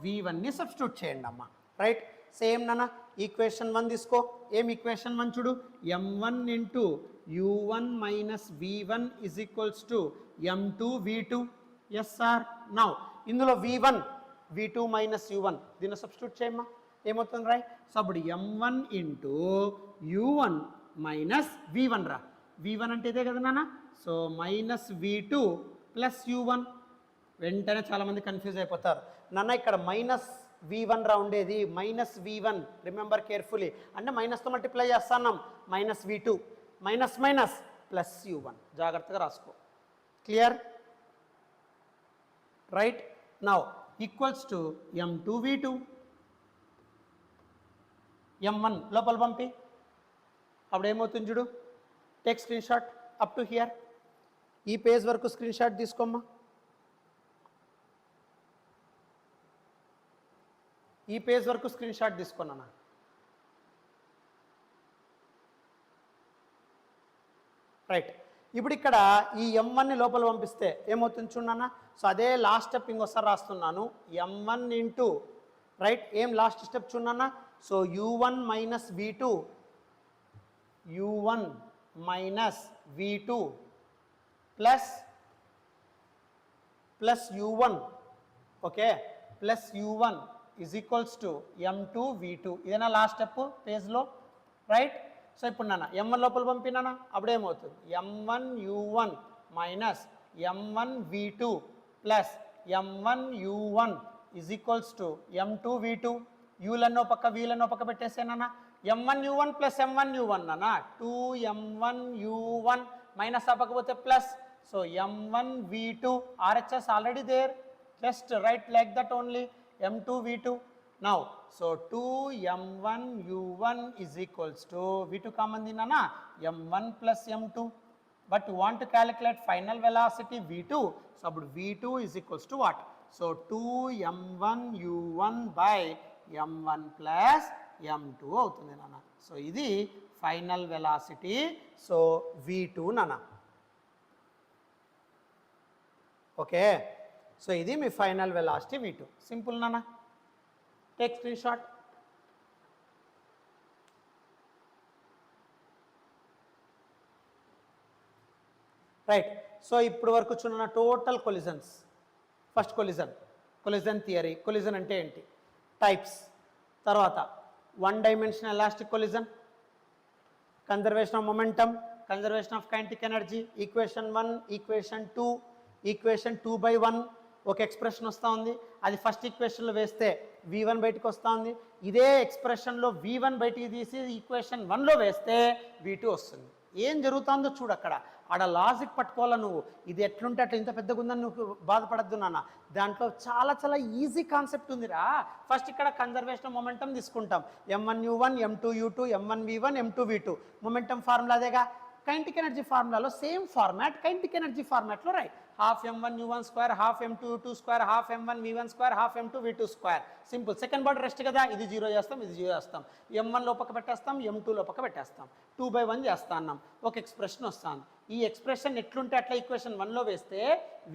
V1ని సబ్స్టిట్యూట్ చేయండి అమ్మా, రైట్. సేమ్ నాన్న, ఈక్వేషన్ 1 తీసుకో. ఏం ఈక్వేషన్ 1 చూడు, M1 × U1 - V1 = M2 V2. Yes sir. Now ఇందులో V1 V2 - U1 దీన్ని సబ్స్టిట్యూట్ చేయమ్మా, ఏమవుతుంది రాయ్? సో అప్పుడు M1 × U1 - V1 రా. V1 అంటే ఇదే కదా నాన్న. So -V2 + U1. వెంటనే చాలామంది కన్ఫ్యూజ్ అయిపోతారు, నాన్న ఇక్కడ -V1 రా ఉండేది, -V1, రిమెంబర్ కేర్ఫుల్లీ, అంటే మైనస్తో మల్టిప్లై చేస్తున్నాం, -V2 - +U1, జాగ్రత్తగా రాసుకో, clear, right. Now equals to M2 V2. M1 లోపల పంపి, అప్పుడు ఏమవుతుంది చూడు, take screen shot up to here. ఈ పేజ్ వరకు స్క్రీన్ షాట్ తీసుకోమ్మా. ఈ పేజ్ వరకు స్క్రీన్ షాట్ తీసుకున్నాను. రైట్. ఇప్పుడు ఇక్కడ ఈ M1ని లోపల పంపిస్తే ఏమవుతుంది చూడన్నా. సో అదే లాస్ట్ స్టెప్ ఇంకోసారి రాస్తున్నాను, M1 × రైట్. ఏం లాస్ట్ స్టెప్ చూడన్నా. So U1 - V2 U1 - V2 plus U1, okay, +U1 = M2 V2. ఇదేనా లాస్ట్ స్టెప్ పేజ్లో, రైట్. సో ఇప్పుడు నాన్న M1 లోపల పంపినానా, అప్పుడేమవుతుంది? M1 U1 - M1 V2 M1 U1 = M2 V2. యూలన్నో పక్క వీలన్నో పక్క పెట్టేసేనా. M1 U1 + M1 U1 నాన్న, 2M1 U1 మైనస్ ఆపకపోతే plus. So M1 V2, RHS already there, just right like that only, M2 V2. Now, so 2M1 U1 = V2 common dinana, M1 + M2. But you want to calculate final velocity V2. So V2 = what? So 2M1 U1 / M1 + M2 అవుతుంది నాన్న. So ఇది final velocity. So V2 నాన్న, okay. So ఇది మీ final velocity V2, simple నాన్న. Take screenshot. Right. So ఇప్పుడు వరకు చూన్న total collisions. First collision theory. Collision అంటే ఏంటి, టైప్స్. తర్వాత 1 dimensional elastic collision, conservation of momentum, conservation of kinetic energy, equation 1, equation 2, equation 2/1 ఒక ఎక్స్ప్రెషన్ వస్తూ ఉంది, అది ఫస్ట్ ఈక్వేషన్లో వేస్తే V1 బయటకు వస్తూ ఉంది. ఇదే ఎక్స్ప్రెషన్లో V1 బయటికి తీసి ఈక్వేషన్ 1లో వేస్తే V2 వస్తుంది. ఏం జరుగుతుందో చూడు అక్కడ. ఆడ లాజిక్ పట్టుకోవాలా నువ్వు. ఇది ఎట్లుంటే అట్లా ఇంత పెద్దగా ఉందని నువ్వు బాధపడద్దు నాన్న. దాంట్లో చాలా చాలా ఈజీ కాన్సెప్ట్ ఉందిరా. ఫస్ట్ ఇక్కడ కన్జర్వేషన్ మొమెంటం తీసుకుంటాం. m1u1 m2u2 m1v1 m2v2 momentum formula అదేగా. కైనెటిక్ ఎనర్జీ ఫార్ములాలో సేమ్ ఫార్మాట్ కైనెటిక్ ఎనర్జీ ఫార్మాట్లో రాయి. Half m1u1 square, half m2u2 square, half m1v1 square, half m2v2 square. Simple. Second body rest కదా, ఇది 0 చేస్తాం, ఇది 0 చేస్తాం. m1 లోపల పెట్టేస్తాం, m2 లోపల పెట్టేస్తాం. 2/1 చేస్తా అన్నాం. ఒక ఎక్స్ప్రెషన్ వస్తాను. ఈ ఎక్స్ప్రెషన్ ఎట్లుంటే అట్లా ఈక్వేషన్ 1లో వేస్తే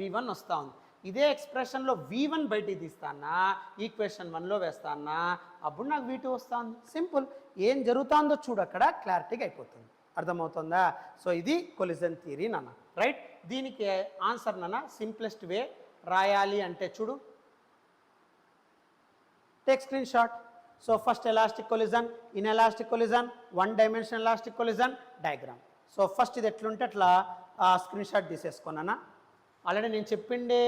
v1 వస్తా ఉంది. ఇదే ఎక్స్ప్రెషన్లో v1 బయటికి తీస్తానా, ఈక్వేషన్ 1లో వేస్తానా, అప్పుడు నాకు v2 వస్తుంది. సింపుల్. ఏం జరుగుతుందో చూడు, అక్కడ క్లారిటీగా అయిపోతుంది. అర్థమవుతుందా? సో ఇది కొలిజన్ థియరీ నాన్న. రైట్. దీనికి ఆన్సర్ నాన్న సింప్లెస్ట్ వే రాయాలి అంటే చూడు, take screen shot. So first elastic collision, in elastic collision, 1 dimension elastic collision diagram. So first ఇది ఎట్లుంటే అట్లా స్క్రీన్ షాట్ తీసేసుకున్నానా. ఆల్రెడీ నేను చెప్పిండే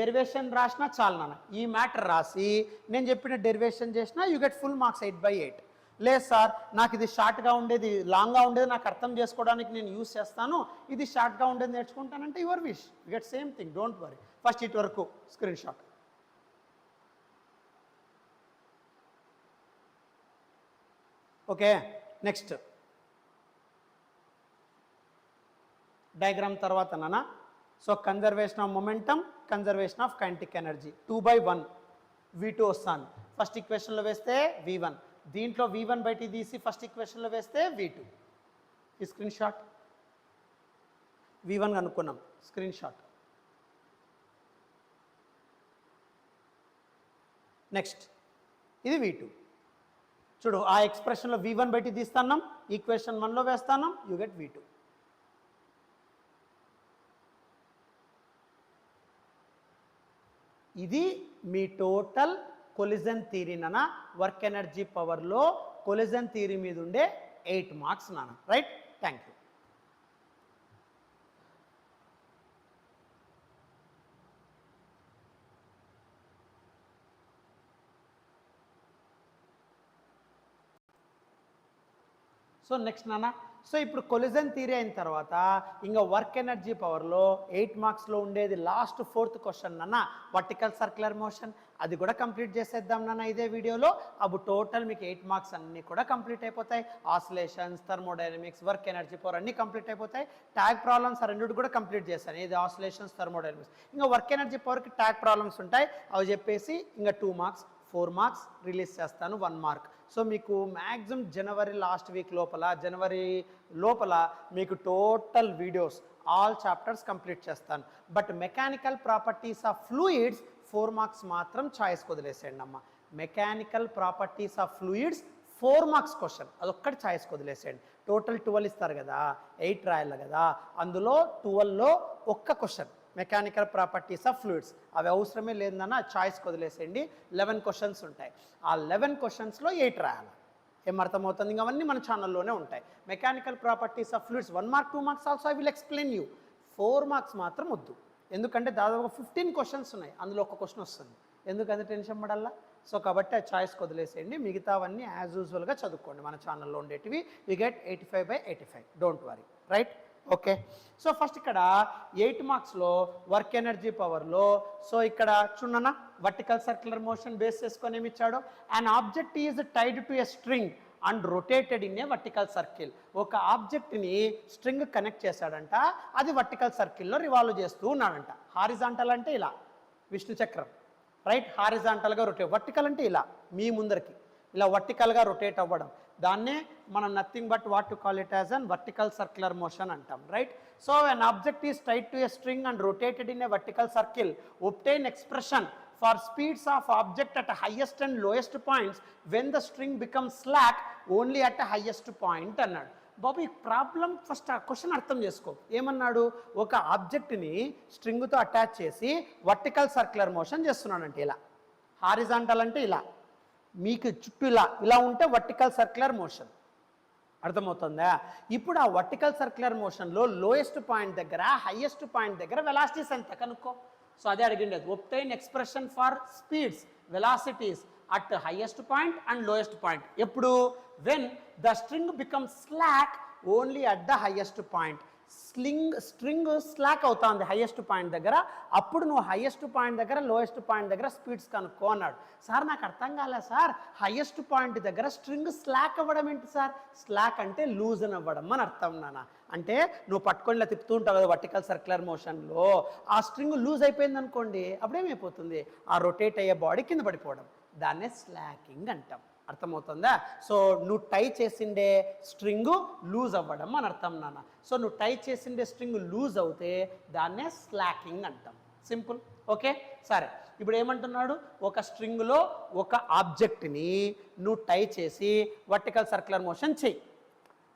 డెరివేషన్ రాసినా చాలు నాన్న. ఈ మ్యాటర్ రాసి నేను చెప్పిన డెరివేషన్ చేసినా యూ గెట్ ఫుల్ మార్క్స్ 8/8. లేదు సార్ నాకు ఇది షార్ట్గా ఉండేది లాంగ్గా ఉండేది నాకు అర్థం చేసుకోవడానికి నేను యూస్ చేస్తాను, ఇది షార్ట్గా ఉండేది నేర్చుకుంటానంటే your wish, you get same thing, don't worry. First ఇటు వరకు screenshot. Okay. Next diagram తర్వాత నాన్న. So conservation of momentum, conservation of kinetic energy 2/1 v2 వస్తాను. ఫస్ట్ ఈక్వేషన్లో వేస్తే v1, దీంట్లో v1 బయటికి తీసి ఫస్ట్ ఈక్వేషన్లో వేస్తే v2. ఈ స్క్రీన్ షాట్ v1 అనుకున్నాం. Screen shot. నెక్స్ట్ ఇది v2. చూడు ఆ ఎక్స్ప్రెషన్లో v1 బయటికి తీస్తున్నాం, ఈక్వేషన్ 1లో వేస్తాను, యూ గెట్ v2. ఇది మీ టోటల్ కొలిజన్ థియరీ నాన్న. వర్క్ ఎనర్జీ పవర్లో కొలిజన్ థియరీ మీద ఉండే 8 మార్క్స్ నాన్న. Right. Thank you. So next నాన్న. సో ఇప్పుడు కొలిజన్ థియరీ అయిన తర్వాత ఇంకా వర్క్ ఎనర్జీ పవర్లో 8 మార్క్స్లో ఉండేది లాస్ట్ 4th క్వశ్చన్ నాన్న, వర్టికల్ సర్క్యులర్ మోషన్. అది కూడా కంప్లీట్ చేసేద్దాం నాన్న ఇదే వీడియోలో. అప్పుడు టోటల్ మీకు 8 మార్క్స్ అన్నీ కూడా కంప్లీట్ అయిపోతాయి. Oscillations, thermodynamics, work energy power అన్నీ కంప్లీట్ అయిపోతాయి. ట్యాగ్ ప్రాబ్లమ్స్ రెండింటి కూడా కంప్లీట్ చేశాను. ఇది ఆసిలేషన్స్, థర్మోడైనమిక్స్. ఇంకా వర్క్ ఎనర్జీ పవర్కి ట్యాగ్ ప్రాబ్లమ్స్ ఉంటాయి, అవి చెప్పేసి ఇంకా 2 మార్క్స్ 4 మార్క్స్ రిలీజ్ చేస్తాను, 1 మార్క్. సో మీకు మ్యాక్సిమం జనవరి లాస్ట్ వీక్ లోపల, జనవరి లోపల మీకు total videos all chapters complete చేస్తాను. But mechanical properties of fluids 4 marks మాత్రం చాయిస్కి వదిలేసేయండి అమ్మ. Mechanical properties of fluids 4 marks question, అదొక్కటి చాయిస్కి వదిలేసేయండి. టోటల్ 12 ఇస్తారు కదా, 8 రాయాలి కదా, అందులో 12లో ఒక్క question mechanical properties of fluids, అవి అవసరమే లేదన్న చాయిస్కి వదిలేసేయండి. 11 క్వశ్చన్స్ ఉంటాయి. ఆ 11 క్వశ్చన్స్లో 8 రాయాలి. ఏం అర్థమవుతుంది? ఇంకా అవన్నీ మన ఛానల్లోనే ఉంటాయి. Mechanical properties of fluids 1 mark 2 marks also I will explain you. 4 marks మాత్రం వద్దు, ఎందుకంటే దాదాపు 15 క్వశ్చన్స్ ఉన్నాయి, అందులో ఒక క్వశ్చన్ వస్తుంది. ఎందుకంటే టెన్షన్ పడాలా? సో కాబట్టి ఆ చాయిస్కి వదిలేసేయండి. మిగతావన్నీ యాజ్ యూజువల్గా చదువుకోండి మన ఛానల్లో ఉండేటివి. You get 85/85, don't worry. Right. Okay. So first ఇక్కడ 8 మార్క్స్లో వర్క్ ఎనర్జీ పవర్లో, సో ఇక్కడ చూడన్నా వర్టికల్ సర్క్యులర్ మోషన్ బేస్ చేసుకొని ఏమి ఇచ్చాడు. And object is tied to a string and rotated in a vertical circle. ఒక ఆబ్జెక్ట్ని స్ట్రింగ్ కనెక్ట్ చేశాడంట, అది వర్టికల్ సర్కిల్లో రివాల్వ్ చేస్తూ ఉన్నాడంట. హారిజాంటల్ అంటే ఇలా విష్ణు చక్రం, రైట్. హారిజాంటల్గా రొటేట్, వర్టికల్ అంటే ఇలా మీ ముందరికి ఇలా వర్టికల్గా రొటేట్ అవ్వడం, దాన్నే మనం nothing but what to call it as an vertical circular motion అంటాం, right. So an object is tied to a string and rotated in a vertical circle, obtain expression for speeds of object at highest and lowest points when the string becomes slack only at a highest point అన్నాడు. బాబు ఈ problem first ఆ question అర్థం చేసుకో. ఏమన్నాడు? ఒక ఆబ్జెక్ట్ని స్ట్రింగ్తో attach చేసి vertical circular motion చేస్తున్నాడంటే ఇలా, హారిజాంటల్ అంటే ఇలా మీకు చుట్టూ ఇలా ఉంటే వర్టికల్ సర్క్యులర్ మోషన్. అర్థమవుతుందా? ఇప్పుడు ఆ వర్టికల్ సర్క్యులర్ మోషన్లో లోయెస్ట్ పాయింట్ దగ్గర హైయెస్ట్ పాయింట్ దగ్గర వెలాసిటీస్ ఎంత కనుక్కో. సో అదే అడిగిండేది. Obtain expression for speeds, velocities at highest point and lowest point. ఎప్పుడు? When the string becomes slack only at the highest point. String slack అవుతా ఉంది హైయెస్ట్ పాయింట్ దగ్గర, అప్పుడు నువ్వు హైయెస్ట్ పాయింట్ దగ్గర లోయెస్ట్ పాయింట్ దగ్గర స్పీడ్స్ కనుక్కో అన్నాడు. సార్ నాకు అర్థం కాలే సార్, హైయెస్ట్ పాయింట్ దగ్గర స్ట్రింగ్ స్లాక్ అవ్వడం ఏంటి సార్? స్లాక్ అంటే లూజ్ అని అవ్వడం అని అర్థం నాన్న. అంటే నువ్వు పట్టుకొని ఇలా తిప్పుతూ ఉంటావు కదా వర్టికల్ సర్క్యులర్ మోషన్లో, ఆ స్ట్రింగ్ లూజ్ అయిపోయింది అనుకోండి, అప్పుడేమైపోతుంది, ఆ రొటేట్ అయ్యే బాడీ కింద పడిపోవడం, దాన్నే స్లాకింగ్ అంటాం. అర్థమవుతుందా? సో నువ్వు టై చేసిండే స్ట్రింగ్ లూజ్ అవ్వడం అని అర్థం నాన్న. సో నువ్వు టై చేసిండే స్ట్రింగ్ లూజ్ అవుతే దాన్నే స్లాకింగ్ అంటాం. సింపుల్. ఓకే, సరే. ఇప్పుడు ఏమంటున్నాడు, ఒక స్ట్రింగ్లో ఒక ఆబ్జెక్ట్ని నువ్వు టై చేసి వర్టికల్ సర్క్యులర్ మోషన్ చెయ్యి.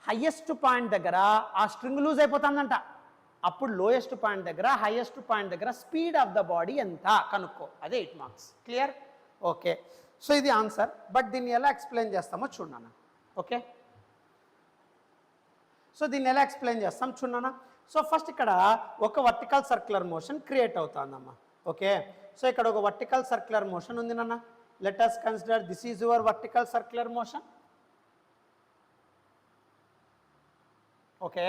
హయ్యెస్ట్ పాయింట్ దగ్గర ఆ స్ట్రింగ్ లూజ్ అయిపోతుందంట, అప్పుడు లోయెస్ట్ పాయింట్ దగ్గర హైయెస్ట్ పాయింట్ దగ్గర స్పీడ్ ఆఫ్ ద బాడీ ఎంత కనుక్కో. అదే 8 మార్క్స్. క్లియర్? ఓకే. సో ఇది ఆన్సర్, బట్ దీన్ని ఎలా ఎక్స్ప్లెయిన్ చేస్తామో చూడన్నా. ఓకే, సో దీన్ని ఎలా ఎక్స్ప్లెయిన్ చేస్తాం చూడన్నా. సో ఫస్ట్ ఇక్కడ ఒక వర్టికల్ సర్క్యులర్ మోషన్ క్రియేట్ అవుతుందమ్మా. ఓకే, సో ఇక్కడ ఒక వర్టికల్ సర్క్యులర్ మోషన్ ఉంది నాన్న. Let us consider this is your vertical circular motion. Okay,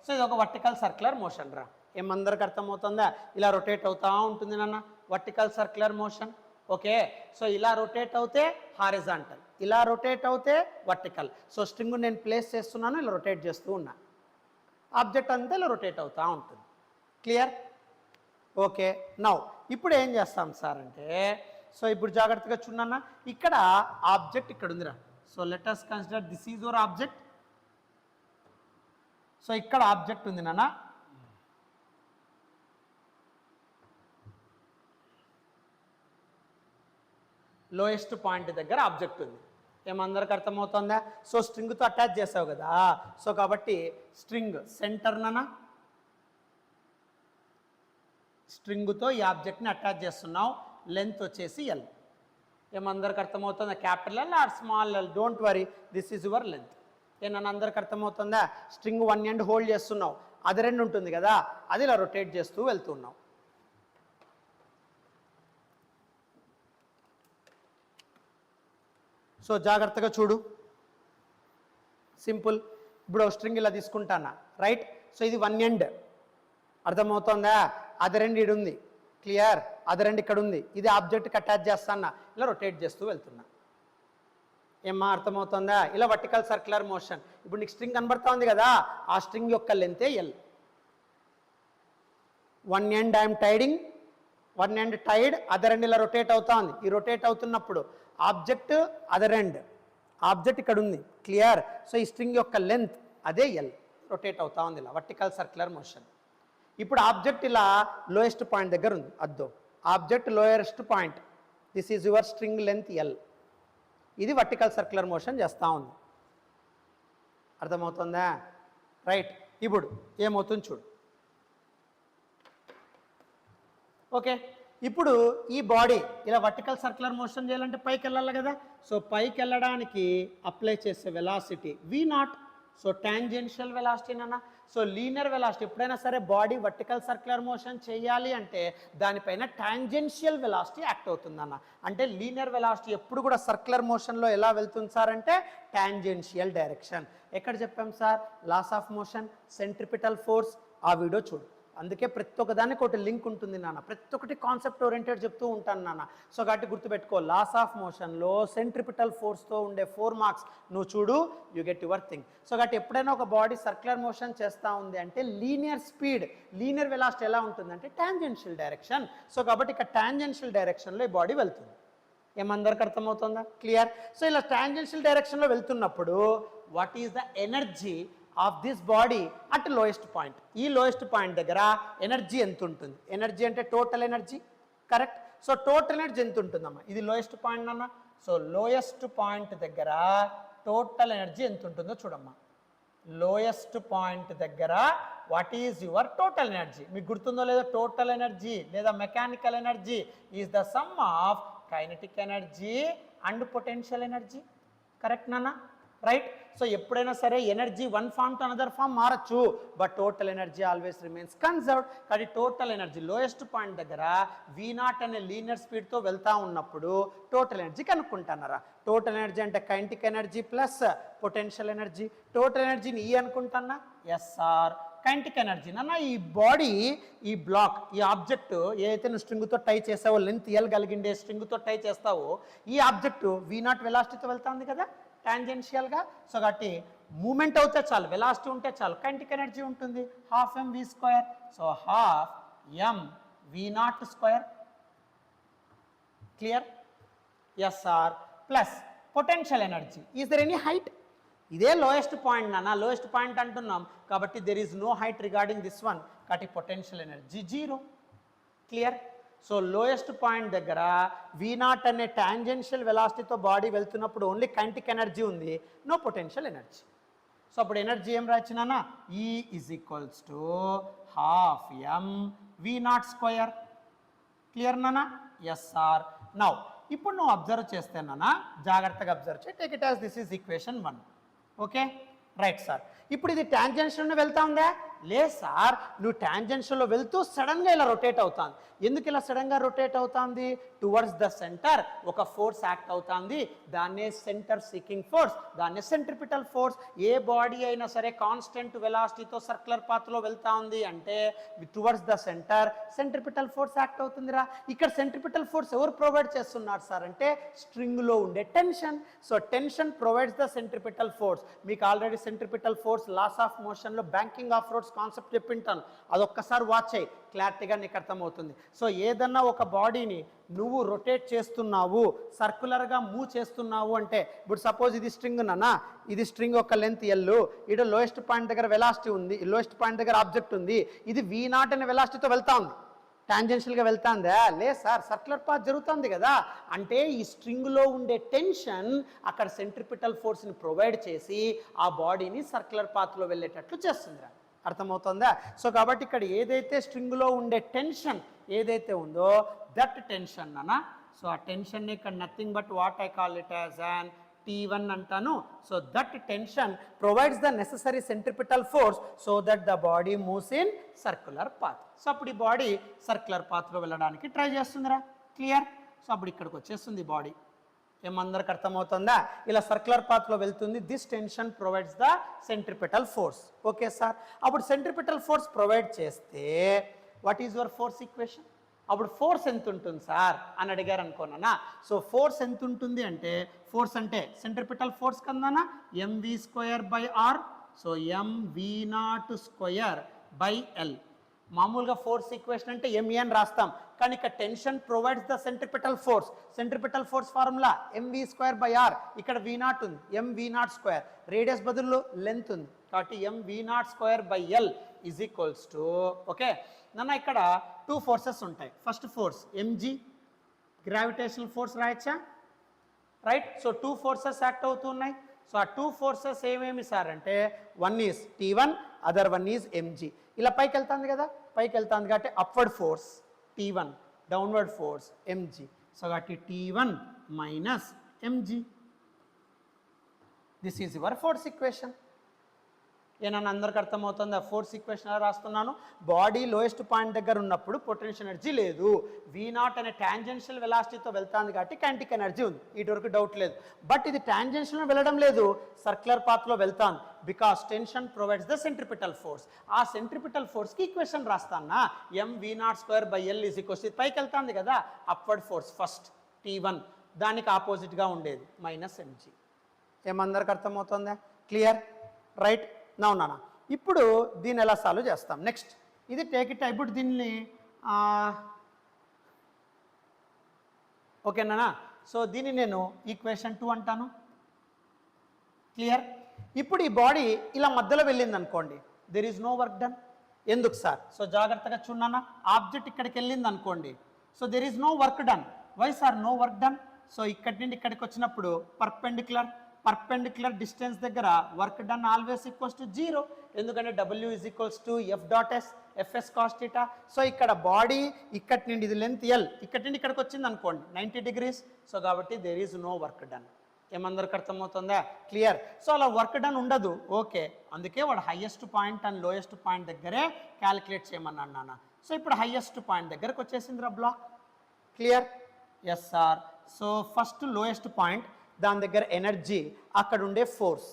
so ఇది ఒక వర్టికల్ సర్క్యులర్ మోషన్ రా. ఏమందరికి అర్థమవుతుందా? ఇలా రొటేట్ అవుతా ఉంటుంది నాన్న vertical circular motion. Okay, so ఇలా రొటేట్ అవుతే హారిజాంటల్, ఇలా రొటేట్ అవుతే వర్టికల్. సో స్ట్రింగ్ నేను ప్లేస్ చేస్తున్నాను, ఇలా రొటేట్ చేస్తూ ఉన్నా, ఆబ్జెక్ట్ అంతా ఇలా రొటేట్ అవుతూ ఉంటుంది. క్లియర్? ఓకే, నౌ ఇప్పుడు ఏం చేస్తాం సార్ అంటే, సో ఇప్పుడు జాగ్రత్తగా చూడన్నా, ఇక్కడ ఆబ్జెక్ట్ ఇక్కడ ఉందిరా. So let us consider this is your object. So ఇక్కడ ఆబ్జెక్ట్ ఉంది నాన్న. లోయెస్ట్ పాయింట్ దగ్గర ఆబ్జెక్ట్ ఉంది. ఏమందరికి అర్థమవుతుందా? సో స్ట్రింగ్తో అటాచ్ చేసావు కదా, సో కాబట్టి స్ట్రింగ్ సెంటర్ నాన్న, స్ట్రింగ్తో ఈ ఆబ్జెక్ట్ని అటాచ్ చేస్తున్నావు. లెంత్ వచ్చేసి ఎల్. ఏమందరికి అర్థమవుతుందా? Capital L R small L, don't worry, this is your length. నన్ను అందరికి అర్థమవుతుందా? స్ట్రింగ్ వన్ ఎండ్ హోల్డ్ చేస్తున్నావు, అది రెండు ఉంటుంది కదా, అది ఇలా రొటేట్ చేస్తూ వెళ్తున్నావు. సో జాగ్రత్తగా చూడు, సింపుల్. ఇప్పుడు స్ట్రింగ్ ఇలా తీసుకుంటానా, రైట్? సో ఇది వన్ ఎండ్, అర్థమవుతుందా? అది రెండు ఇడు ఉంది, క్లియర్? అది రెండు ఇక్కడ ఉంది, ఇది ఆబ్జెక్ట్కి అటాచ్ చేస్తానా, ఇలా రొటేట్ చేస్తూ వెళ్తున్నా. ఏమ్మా అర్థమవుతుందా? ఇలా వర్టికల్ సర్క్యులర్ మోషన్. ఇప్పుడు నీకు స్ట్రింగ్ కనబడతా ఉంది కదా, ఆ స్ట్రింగ్ యొక్క లెంతే L. One end I'm tying, one end tied, other end ఇలా రొటేట్ అవుతా ఉంది. ఈ రొటేట్ అవుతున్నప్పుడు ఆబ్జెక్ట్ అదర్ ఎండ్, ఆబ్జెక్ట్ ఇక్కడ ఉంది, క్లియర్? సో ఈ స్ట్రింగ్ యొక్క లెంత్ అదే ఎల్, రొటేట్ అవుతా ఉంది ఇలా వర్టికల్ సర్క్యులర్ మోషన్. ఇప్పుడు ఆబ్జెక్ట్ ఇలా లోయెస్ట్ పాయింట్ దగ్గర ఉంది, అద్దో object lowest point, this is your string length L. ఇది వర్టికల్ సర్క్యులర్ మోషన్ చేస్తూ ఉంది. అర్థమవుతుందా? రైట్. ఇప్పుడు ఏమవుతుంది చూడు. ఓకే, ఇప్పుడు ఈ బాడీ ఇలా వర్టికల్ సర్క్యులర్ మోషన్ చేయాలంటే పైకి వెళ్ళాలి కదా. సో పైకి వెళ్ళడానికి అప్లై చేసే velocity V0. So tangential velocity అన్న. సో లీనియర్ వెలాసిటీ, ఎప్పుడైనా సరే బాడీ వర్టికల్ సర్క్యులర్ మోషన్ చేయాలి అంటే దానిపైన టాంజెన్షియల్ వెలాసిటీ యాక్ట్ అవుతుందన్న. అంటే లీనియర్ వెలాసిటీ ఎప్పుడు కూడా సర్క్యులర్ మోషన్లో ఎలా వెళ్తుంది సార్ అంటే టాంజెన్షియల్ డైరెక్షన్. ఎక్కడ చెప్పాం సార్? Laws of motion, centripetal force, ఆ వీడియో చూడు. అందుకే ప్రతి ఒక్కదానికి ఒకటి లింక్ ఉంటుంది నాన్న, ప్రతి ఒక్కటి కాన్సెప్ట్ ఓరియంటెడ్ చెప్తూ ఉంటాను నాన్న. సో కాబట్టి గుర్తుపెట్టుకో, లాస్ ఆఫ్ మోషన్లో సెంట్రిపిటల్ ఫోర్స్తో ఉండే 4 మార్క్స్ నువ్వు చూడు, you get your thing. So కాబట్టి ఎప్పుడైనా ఒక బాడీ సర్క్యులర్ మోషన్ చేస్తూ ఉంది అంటే లీనియర్ స్పీడ్, లీనియర్ వెలాసిటీ ఎలా ఉంటుందంటే టాంజెన్షియల్ డైరెక్షన్. సో కాబట్టి ఇక్కడ టాంజెన్షియల్ డైరెక్షన్లో ఈ బాడీ వెళ్తుంది. ఏమందరికి అర్థమవుతుందా? క్లియర్? సో ఇలా టాంజెన్షియల్ డైరెక్షన్లో వెళ్తున్నప్పుడు what is the energy of this body at lowest point? ఈ లోయెస్ట్ పాయింట్ దగ్గర ఎనర్జీ ఎంత ఉంటుంది? ఎనర్జీ అంటే total energy, correct? So total energy ఎంత ఉంటుందమ్మా? ఇది లోయెస్ట్ పాయింట్ అన్న. సో లోయెస్ట్ పాయింట్ దగ్గర టోటల్ ఎనర్జీ ఎంత ఉంటుందో చూడమ్మా. లోయెస్ట్ పాయింట్ దగ్గర what is your total energy? మీకు గుర్తుందో లేదో, టోటల్ ఎనర్జీ లేదా mechanical energy is the sum of kinetic energy and potential energy. Correct నాన్న? రైట్? సో ఎప్పుడైనా సరే energy one form to another form మారచ్చు, but total energy always remains conserved. కానీ total energy lowest point దగ్గర V0 అనే linear స్పీడ్తో వెళ్తా ఉన్నప్పుడు టోటల్ ఎనర్జీ కనుక్కుంటున్నారా? టోటల్ ఎనర్జీ అంటే kinetic energy plus potential energy. Total ఎనర్జీని E అనుకుంటున్నా, ఎస్ఆర్ కైనటిక్ ఎనర్జీ. నాన్న ఈ బాడీ, ఈ బ్లాక్, ఈ ఆబ్జెక్ట్ ఏదైతే నువ్వు స్ట్రింగ్తో టై చేసావో, లెంత్ ఎల్ కలిగిండే స్ట్రింగ్తో టై చేస్తావో, ఈ ఆబ్జెక్ట్ V0 వెలాసిటీతో వెళ్తుంది కదా టాంజెన్షియల్గా. సో కాబట్టి మూమెంట్ అవుతే చాలు, వెలాసిటీ ఉంటే చాలు, కైనటిక్ ఎనర్జీ ఉంటుంది 12mv². So 12mv0². Clear? Yes sir. Plus potential energy. Is there any height? ఇదే లోయెస్ట్ పాయింట్ నాన్న, లోయెస్ట్ పాయింట్ అంటున్నాం కాబట్టి there is no height regarding this one, కాబట్టి potential energy 0. Clear? So lowest point దగ్గర V0 అనే tangential వెలాసిటీతో body వెళ్తున్నప్పుడు only kinetic energy ఉంది, నో పొటెన్షియల్ ఎనర్జీ. సో అప్పుడు ఎనర్జీ ఏం రాచ్చినానా? E is equals to 12mv0². Clear నానా? Yes sir. నౌ ఇప్పుడు నువ్వు అబ్జర్వ్ చేస్తేనా, జాగ్రత్తగా అబ్జర్వ్ చేయి. Take it as this is equation 1. Okay right sir. ఇప్పుడు ఇది టాంజెన్షియల్లో వెళ్తా ఉందా? లేదు సార్, నువ్వు టాంజెన్షియల్లో వెళ్తూ సడన్గా ఇలా రొటేట్ అవుతుంది. ఎందుకు ఇలా సడన్గా రొటేట్ అవుతుంది? టువర్డ్స్ ద సెంటర్ ఒక ఫోర్స్ యాక్ట్ అవుతుంది, దాన్నే సెంటర్ సీకింగ్ ఫోర్స్, దాన్నే సెంట్రిపిటల్ ఫోర్స్. ఏ బాడీ అయినా సరే కాన్స్టెంట్ వెలాసిటీతో సర్క్యులర్ పాత్లో వెళ్తా ఉంది అంటే towards the centre centripetal force act అవుతుందిరా. ఇక్కడ సెంట్రిపిటల్ ఫోర్స్ ఎవరు ప్రొవైడ్ చేస్తున్నారు సార్ అంటే స్ట్రింగ్లో ఉండే tension. So tension provides the centripetal force. మీకు already centripetal force laws of మోషన్లో బ్యాంకింగ్ ఆఫ్ రోడ్స్ కాన్సెప్ట్ చెప్పింటాను, అదొక్కసారి వాచ్ అయ్యి క్లారిటీగా నీకు అర్థమవుతుంది. సో ఏదన్నా ఒక బాడీని నువ్వు రొటేట్ చేస్తున్నావు, సర్కులర్గా మూవ్ చేస్తున్నావు అంటే, ఇప్పుడు సపోజ్ ఇది స్ట్రింగ్ నానా, ఇది స్ట్రింగ్ ఒక లెంత్ ఎల్, ఇక్కడ లోయెస్ట్ పాయింట్ దగ్గర వెలాసిటీ ఉంది, లోయెస్ట్ పాయింట్ దగ్గర ఆబ్జెక్ట్ ఉంది, ఇది V0 అనే వెలాసిటీతో వెళ్తా ఉంది, టాంజెన్షియల్గా వెళ్తాందా? లేదు సార్, సర్క్యులర్ పాత్ జరుగుతుంది కదా. అంటే ఈ స్ట్రింగ్లో ఉండే టెన్షన్ అక్కడ సెంట్రిపిటల్ ఫోర్స్ని ప్రొవైడ్ చేసి ఆ బాడీని సర్క్యులర్ పాత్లో వెళ్ళేటట్లు చేస్తుందిరా. అర్థమవుతుందా? సో కాబట్టి ఇక్కడ ఏదైతే స్ట్రింగ్లో ఉండే టెన్షన్ ఏదైతే ఉందో దట్ టెన్షన్ అన్న, సో ఆ టెన్షన్ ఇక్కడ nothing but what I call it as an T1 అంటాను. So that tension provides the necessary centripetal force so that the body moves in circular path. So అప్పుడు ఈ body circular పాత్లో వెళ్ళడానికి try చేస్తుందిరా. Clear? So అప్పుడు ఇక్కడికి వచ్చేస్తుంది body. ఏమందరికి అర్థమవుతుందా? ఇలా circular పాత్లో వెళ్తుంది. This tension provides the centripetal force. Okay sir. అప్పుడు సెంట్రిపిటల్ ఫోర్స్ ప్రొవైడ్ చేస్తే what is your force equation? అప్పుడు ఫోర్స్ ఎంత ఉంటుంది సార్ అని అడిగారు అనుకోనా. సో ఫోర్స్ ఎంత ఉంటుంది అంటే, ఫోర్స్ అంటే centripetal force కన్నానా mv²/r. So mv0²/L. మామూలుగా ఫోర్స్ ఈక్వేషన్ అంటే ME అని రాస్తాం, కానీ ఇక్కడ tension provides the centripetal force. Centripetal force formula mv²/r. ఇక్కడ V0 ఉంది, mv0². రేడియస్ బదులు లెంత్ ఉంది కాబట్టి mv0²/L is equals to, okay నాన్న ఇక్కడ 2 ఫోర్సెస్ ఉంటాయి. First force mg, gravitational force రాయచ్చా? రైట్. సో 2 ఫోర్సెస్ యాక్ట్ అవుతున్నాయి. సో ఆ 2 ఫోర్సెస్ ఏమేమి సార్ అంటే, one is T1, other one is mg. ఇలా పైకి వెళ్తుంది కదా, పైకి వెళ్తుంది కాబట్టి upward force T1, downward force mg. So కాబట్టి T1 minus mg. This is your force equation. ఏనన్నా అందరికి అర్థమవుతుంది? ఆ ఫోర్స్ ఈక్వేషన్ ఎలా రాస్తున్నాను? బాడీ లోయెస్ట్ పాయింట్ దగ్గర ఉన్నప్పుడు పొటెన్షియల్ ఎనర్జీ లేదు, V0 అనే టాంజెన్షియల్ వెలాసిటీతో వెళ్తాంది కాబట్టి కైనటిక్ ఎనర్జీ ఉంది, ఇటువరకు డౌట్ లేదు. బట్ ఇది టాంజెన్షియల్ వెళ్ళడం లేదు, సర్క్యులర్ పాత్లో వెళ్తాను, because tension provides the centripetal force. ఆ సెంట్రిపిటల్ ఫోర్స్కి ఈక్వేషన్ రాస్తానా, mv0²/L ఈజ్ ఈక్వల్స్, పైకి వెళ్తాంది కదా అప్వర్డ్ ఫోర్స్ ఫస్ట్ T1, దానికి ఆపోజిట్గా ఉండేది మైనస్ mg. ఏమందరికి అర్థమవుతుందా? క్లియర్? రైట్. నానా ఇప్పుడు దీన్ని ఎలా సాల్వ్ చేస్తాం? నెక్స్ట్ ఇది టేక్ ఇట్. ఇప్పుడు దీన్ని ఓకేనా? సో దీన్ని నేను ఈక్వేషన్ 2 అంటాను. క్లియర్? ఇప్పుడు ఈ బాడీ ఇలా మధ్యలో వెళ్ళింది అనుకోండి, there is no work done. ఎందుకు సార్? సో జాగ్రత్తగా చూడనా, ఆబ్జెక్ట్ ఇక్కడికి వెళ్ళింది అనుకోండి, so there is no work done. Why sir no work done? So ఇక్కడి నుండి ఇక్కడికి వచ్చినప్పుడు పర్పెండిక్యులర్ డిస్టెన్స్ దగ్గర work done always equals to 0, ఎందుకంటే W is equals to F.S, Fs cos θ. So ఇక్కడ బాడీ ఇక్కడి నుండి ఇది లెంత్ L, ఇక్కడి నుండి ఇక్కడికి వచ్చింది అనుకోండి 90 degrees. సో కాబట్టి there is no work done. ఏమందరికి అర్థమవుతుందా? క్లియర్? సో అలా వర్క్ డన్ ఉండదు. ఓకే, అందుకే వాడు highest point and lowest point దగ్గరే క్యాలిక్యులేట్ చేయమన్నాను నాన్న. సో ఇప్పుడు హైయెస్ట్ పాయింట్ దగ్గరకు వచ్చేసిందిరా block. Clear? Yes sir. So first lowest point, దాని దగ్గర ఎనర్జీ, అక్కడ ఉండే ఫోర్స్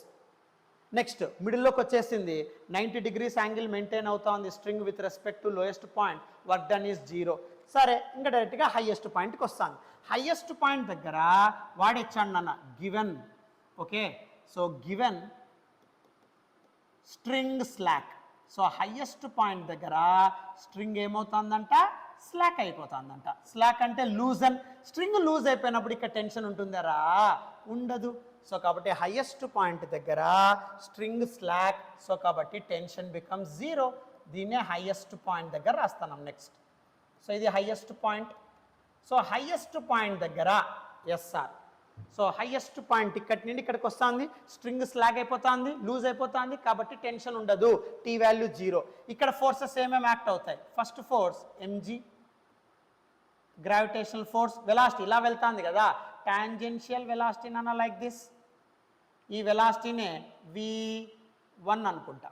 నెక్స్ట్ మిడిల్లోకి వచ్చేసింది 90 degrees యాంగిల్ మెయింటైన్ అవుతా ఉంది string with respect to lowest point, work done is 0. సరే ఇంకా డైరెక్ట్గా హైయెస్ట్ పాయింట్కి వస్తాను. హైయెస్ట్ పాయింట్ దగ్గర వాడిచ్చాడు నాన్న given. Okay, so given string slack. So highest point దగ్గర స్ట్రింగ్ ఏమవుతుందంట, స్లాక్ అయిపోతుందంట. స్లాక్ అంటే లూజన్. స్ట్రింగ్ లూజ్ అయిపోయినప్పుడు ఇక్కడ టెన్షన్ ఉంటుందరా, ఉండదు. సో కాబట్టి హైయెస్ట్ పాయింట్ దగ్గర స్ట్రింగ్ స్లాక్. సో కాబట్టి టెన్షన్ బికమ్స్ 0. దీన్నే హైయెస్ట్ పాయింట్ దగ్గర రాస్తున్నాం. నెక్స్ట్ సో ఇది highest point. So highest point దగ్గర ఎస్ఆర్. సో హైయెస్ట్ పాయింట్ ఇక్కడి నుండి ఇక్కడికి వస్తుంది, స్ట్రింగ్ స్లాగ్ అయిపోతుంది, లూజ్ అయిపోతుంది, కాబట్టి టెన్షన్ ఉండదు, టీ వాల్యూ 0. ఇక్కడ ఫోర్సెస్ ఏమేమి యాక్ట్ అవుతాయి? First force mg, gravitational force, velocity ఇలా వెళ్తుంది కదా, టాంజెన్షియల్ వెలాసిటీ అన్న లైక్ దిస్. ఈ వెలాసిటీనే v1 అనుకుంటా.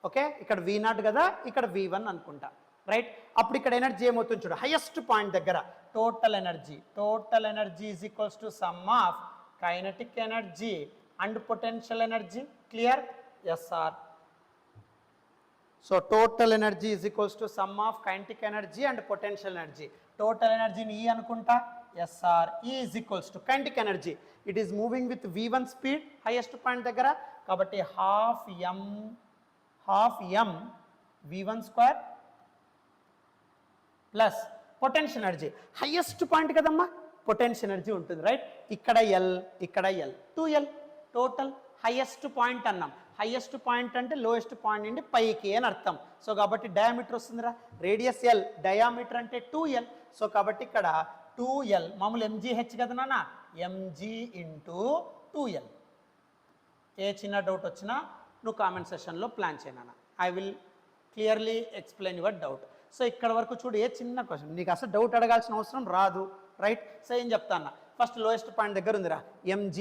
ఓకే, ఇక్కడ v0 కదా, ఇక్కడ v1 అనుకుంటా, రైట్. అప్పుడు ఇక్కడ ఎనర్జీ ఏమవుతుంది చూడు, హైయెస్ట్ పాయింట్ దగ్గర total energy is equals to sum of kinetic energy and potential energy. Clear? Yes sir. So total energy is equals to sum of kinetic energy and potential energy. Total ఎనర్జీని ఈ అనుకుంటా, yes sir. ఈ is equals to kinetic energy. It is moving with v1 speed highest point దగ్గర, కాబట్టి half m v1 square plus potential energy. Highest point కదమ్మా, potential energy ఉంటుంది, right. ఇక్కడ L 2L total highest point అన్నాం. Highest point అంటే lowest point నుండి పైకి అని అర్థం. సో కాబట్టి డయామీటర్ వస్తుందిరా, రేడియస్ L, డయామీటర్ అంటే 2L. సో కాబట్టి ఇక్కడ 2L, మామూలు mgh కదా నాన్న, mg ఇంటూ 2L. ఏ చిన్న డౌట్ వచ్చినా నువ్వు కామెంట్ సెషన్లో ప్లాన్ చేయనా, I will clearly explain your doubt. So ఇక్కడ వరకు చూడు, ఏ చిన్న క్వశ్చన్ నీకు అసలు డౌట్ అడగాల్సిన అవసరం రాదు, రైట్. సో ఏం చెప్తాను, ఫస్ట్ లోయెస్ట్ పాయింట్ దగ్గర ఉందిరా mg,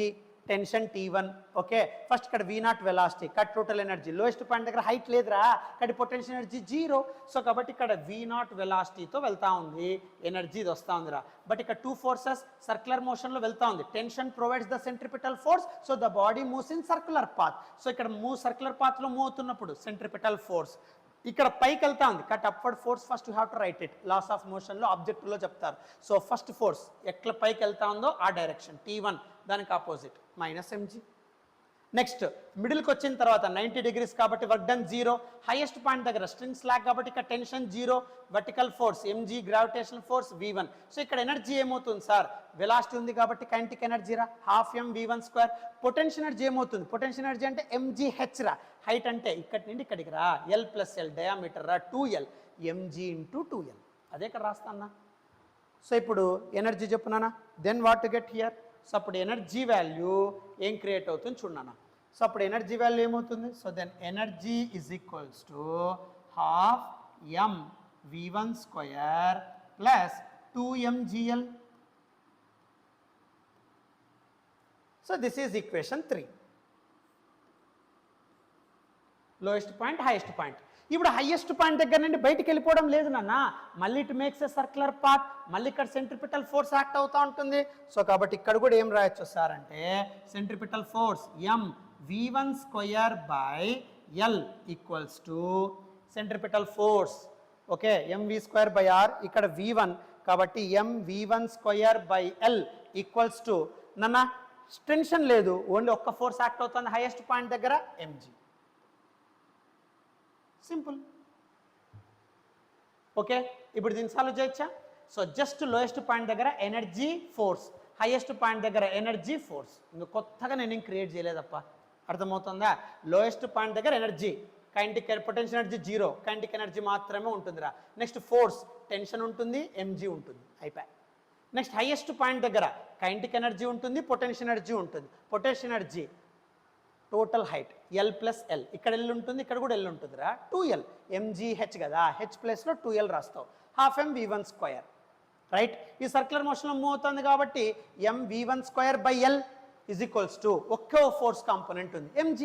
tension T1. Okay, first ఇక్కడ v0 velocity, cut total energy. Lowest point దగ్గర హైట్ లేదురా, కానీ పొటెన్షియల్ ఎనర్జీ 0. సో కాబట్టి ఇక్కడ v0 వెలాసిటీతో వెళ్తా ఉంది, ఎనర్జీ ఇది వస్తూ ఉందిరా. బట్ ఇక్కడ 2 ఫోర్సెస్ సర్క్యులర్ మోషన్లో వెళ్తా ఉంది. Tension provides the centripetal force, so the body moves in circular path. So ఇక్కడ సర్క్యులర్ పాత్లో మూవ్ అవుతున్నప్పుడు సెంట్రిపిటల్ ఫోర్స్ ఇక్కడ పైకి వెళ్తా ఉంది, cut upward force. First you have to write it, laws of మోషన్లో ఆబ్జెక్టివ్లో చెప్తారు. సో ఫస్ట్ ఫోర్స్ ఎట్లా పైకి వెళ్తా ఉందో ఆ డైరెక్షన్ T1, దానికి ఆపోజిట్ -mg. నెక్స్ట్ మిడిల్కి వచ్చిన తర్వాత 90 degrees కాబట్టి వర్క్ డన్ 0. హైయెస్ట్ పాయింట్ దగ్గర స్ట్రింగ్ స్లాక్ కాబట్టి ఇక్కడ tension 0, vertical force mg, gravitational force v1. So ఇక్కడ ఎనర్జీ ఏమవుతుంది సార్, వెలాసిటీ ఉంది కాబట్టి కైనెటిక్ ఎనర్జీ రా, half m v1 square. Potential energy ఏమవుతుంది, పొటెన్షియల్ ఎనర్జీ అంటే mgh రా, హైట్ అంటే ఇక్కడి నుండి ఇక్కడికి రా, L + L, డయామీటర్ రా 2L, mg ఇంటూ 2L. అదే ఇక్కడ రాస్తానా. సో ఇప్పుడు ఎనర్జీ చెప్పున్నానా, then what to get here. So అప్పుడు ఎనర్జీ వాల్యూ ఏం క్రియేట్ అవుతుంది చూడనా. సో అప్పుడు ఎనర్జీ వాల్యూ ఏమవుతుంది, so then energy is equals to half m v1 square plus 2mgl. So this is equation 3. Lowest point, highest point. ఇప్పుడు highest point దగ్గర నుండి బయటికి వెళ్ళిపోవడం లేదు నాన్న, మళ్ళీ it makes a circular path, మళ్ళీ ఇక్కడ సెంట్రిపిటల్ ఫోర్స్ యాక్ట్ అవుతూ ఉంటుంది. సో కాబట్టి ఇక్కడ కూడా ఏం రాయొచ్చు సార్ అంటే centripetal force m v1 square by L equals to centripetal force. Okay, mv square by r, ఇక్కడ v1 కాబట్టి m v1 square by L equals to నాన్న టెన్షన్ లేదు, ఓన్లీ ఒక్క ఫోర్స్ యాక్ట్ అవుతుంది హైయెస్ట్ పాయింట్ దగ్గర mg. Simple. Okay, ఇప్పుడు దీన్ని solve చేయొచ్చా. సో జస్ట్ లోయెస్ట్ పాయింట్ దగ్గర ఎనర్జీ ఫోర్స్, హైయెస్ట్ పాయింట్ దగ్గర ఎనర్జీ ఫోర్స్. ఇంకా కొత్తగా నేను ఏం క్రియేట్ చేయలేదప్ప, అర్థమవుతుందా. లోయెస్ట్ పాయింట్ దగ్గర energy, kinetic potential energy 0, kinetic energy మాత్రమే ఉంటుందిరా. నెక్స్ట్ ఫోర్స్, టెన్షన్ ఉంటుంది, mg ఉంటుంది, అయిపోయి. నెక్స్ట్ హైయెస్ట్ పాయింట్ దగ్గర కైనెటిక్ ఎనర్జీ ఉంటుంది, పొటెన్షియల్ ఎనర్జీ ఉంటుంది. Potential energy total height L + L, ఇక్కడ L ఉంటుంది, ఇక్కడ కూడా L ఉంటుందిరా, 2L, mgh కదా, h ప్లేస్లో 2L రాస్తావు, half m v1 square, right. ఈ సర్క్యులర్ మోషన్లో మూవ్ అవుతుంది కాబట్టి m v1 square by L is equals to ఒకే ఫోర్స్ కాంపోనెంట్ ఉంది mg.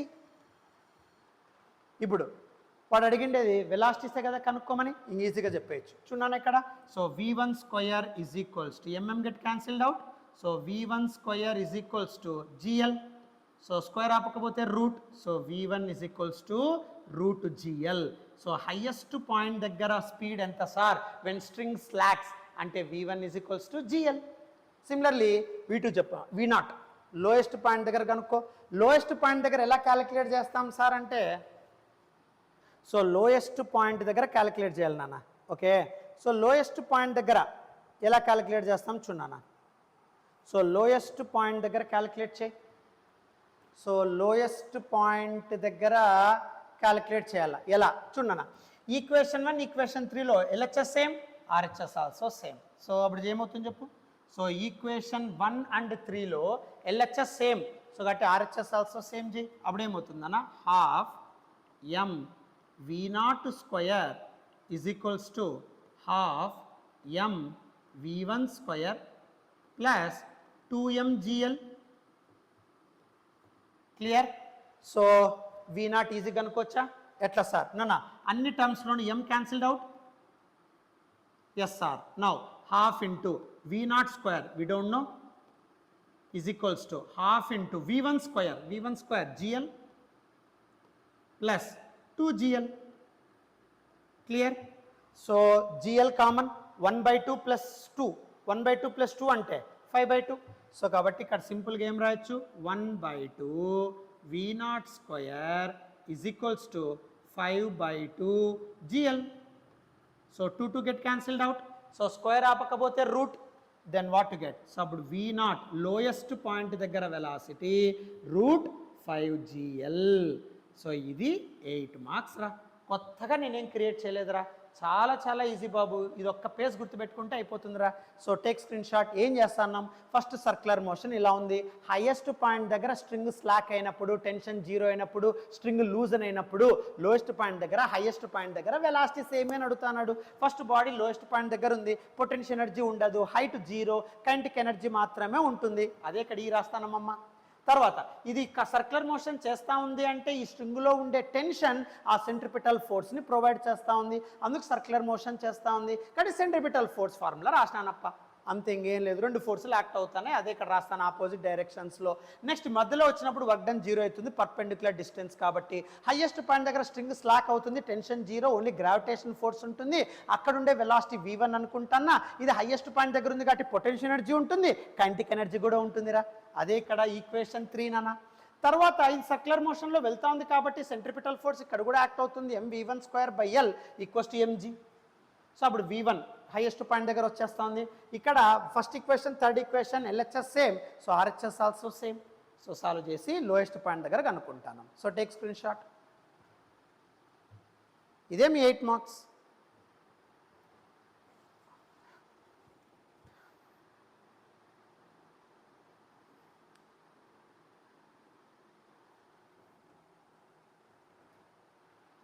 ఇప్పుడు వాడు అడిగిండేది వెలాసిటీసే కదా కనుక్కోమని, ఇంక ఈజీగా చెప్పేయచ్చు. చూడండి ఇక్కడ, so v1 square is equals to mm get cancelled out, so v1 square is equals to gl so square ఆపకపోతే root. So v1 is equals to root gl. So highest point దగ్గర స్పీడ్ ఎంత sir when string slacks అంటే v1 is equals to gl. Similarly v2 చెప్పా v0 లోయెస్ట్ point దగ్గర కనుక్కో. Lowest point దగ్గర ఎలా క్యాలిక్యులేట్ చేస్తాం సార్ అంటే సో లోయెస్ట్ పాయింట్ దగ్గర క్యాలిక్యులేట్ చేయాలి నాన్న. ఓకే, సో లోయెస్ట్ పాయింట్ దగ్గర ఎలా క్యాలిక్యులేట్ చేస్తాం చూడన్నా. సో లోయెస్ట్ పాయింట్ దగ్గర క్యాలిక్యులేట్ చేయి. సో లోయెస్ట్ పాయింట్ దగ్గర క్యాలిక్యులేట్ చేయాలా ఎలా చూడన్నా. ఈక్వేషన్ 1 ఈక్వేషన్ 3లో LHS same, RHS also same. So అప్పుడు ఏమవుతుంది చెప్పు. సో ఈక్వేషన్ 1 అండ్ 3లో LHS సేమ్, సో కాబట్టి RHS ఆల్సో సేమ్ చేయి. అప్పుడు ఏమవుతుందన్న half m v0 square is equals to half m v1 square plus 2m gl. Clear. So v0 easy కనుక్కోవచ్చా ఎట్లా సార్ నాన్న అన్ని టర్మ్స్లోని m cancelled out. Yes sir. Now half into v0 square we don't know is equals to half into v1 square gl plus 2gl. clear. so gl common 1/2 plus 2 1/2 plus 2 అంటే 5/2. So కాబట్టి ఇక్కడ సింపుల్గా ఏం రాయొచ్చు 1/2 v0 square is equals to 5/2 gl. so 2 get cancelled out. So square ఆపకపోతే root, then what to get. So అప్పుడు v0 లోయెస్ట్ point దగ్గర వెలాసిటీ రూట్ 5gl. సో ఇది 8 మార్క్స్ రా. కొత్తగా నేనేం క్రియేట్ చేయలేదురా, చాలా చాలా ఈజీ బాబు. ఇది ఒక్క పేజ్ గుర్తుపెట్టుకుంటే అయిపోతుందిరా. So take screenshot. ఏం చేస్తున్నాం ఫస్ట్ సర్క్యులర్ మోషన్ ఇలా ఉంది. హైయెస్ట్ పాయింట్ దగ్గర స్ట్రింగ్ స్లాక్ అయినప్పుడు, టెన్షన్ 0 అయినప్పుడు, స్ట్రింగ్ లూజన్ అయినప్పుడు లోయెస్ట్ పాయింట్ దగ్గర హైయెస్ట్ పాయింట్ దగ్గర వెలాసిటీ సేమ్ అని అడుగుతున్నాడు. ఫస్ట్ బాడీ లోయెస్ట్ పాయింట్ దగ్గర ఉంది, పొటెన్షియల్ ఎనర్జీ ఉండదు, హైట్ 0, కైనెటిక్ ఎనర్జీ మాత్రమే ఉంటుంది. అదే ఇక్కడ ఈ రాస్తానమ్మమ్మ. తర్వాత ఇది సర్క్యులర్ మోషన్ చేస్తూ ఉంది అంటే ఈ స్ట్రింగ్లో ఉండే టెన్షన్ ఆ సెంట్రిపిటల్ ఫోర్స్ని ప్రొవైడ్ చేస్తూ ఉంది, అందుకు సర్క్యులర్ మోషన్ చేస్తూ ఉంది. కానీ సెంట్రిపిటల్ ఫోర్స్ ఫార్ములా రాసినానప్ప, అంతే, ఇంకేం లేదు. 2 ఫోర్సులు యాక్ట్ అవుతాయి, అదే ఇక్కడ రాస్తాను ఆపోజిట్ డైరెక్షన్స్లో. నెక్స్ట్ మధ్యలో వచ్చినప్పుడు వర్క్ డన్ 0 అవుతుంది, పర్పెండిక్యులర్ డిస్టెన్స్ కాబట్టి. హైయెస్ట్ పాయింట్ దగ్గర స్ట్రింగ్ స్లాక్ అవుతుంది, టెన్షన్ 0, ఓన్లీ గ్రావిటేషన్ ఫోర్స్ ఉంటుంది. అక్కడ ఉండే వెలాసిటీ v1 అనుకుంటున్నా. ఇది హైయెస్ట్ పాయింట్ దగ్గర ఉంది కాబట్టి పొటెన్షియల్ ఎనర్జీ ఉంటుంది, కైనెటిక్ ఎనర్జీ కూడా ఉంటుందిరా. అదే ఇక్కడ ఈక్వేషన్ 3 నాన్న. తర్వాత ఇది సర్క్యులర్ మోషన్లో వెళ్తా ఉంది కాబట్టి సెంట్రిపిటల్ ఫోర్స్ ఇక్కడ కూడా యాక్ట్ అవుతుంది. mv1 square by l equals to mg. So అప్పుడు v1 హైయెస్ట్ పాయింట్ దగ్గర వచ్చేస్తుంది. ఇక్కడ first equation, third equation LHS same, so RHS also same. So solve చేసి లోయెస్ట్ పాయింట్ దగ్గర కనుక్కుంటాను. So take screenshot. ఇదే మీ 8 మార్క్స్.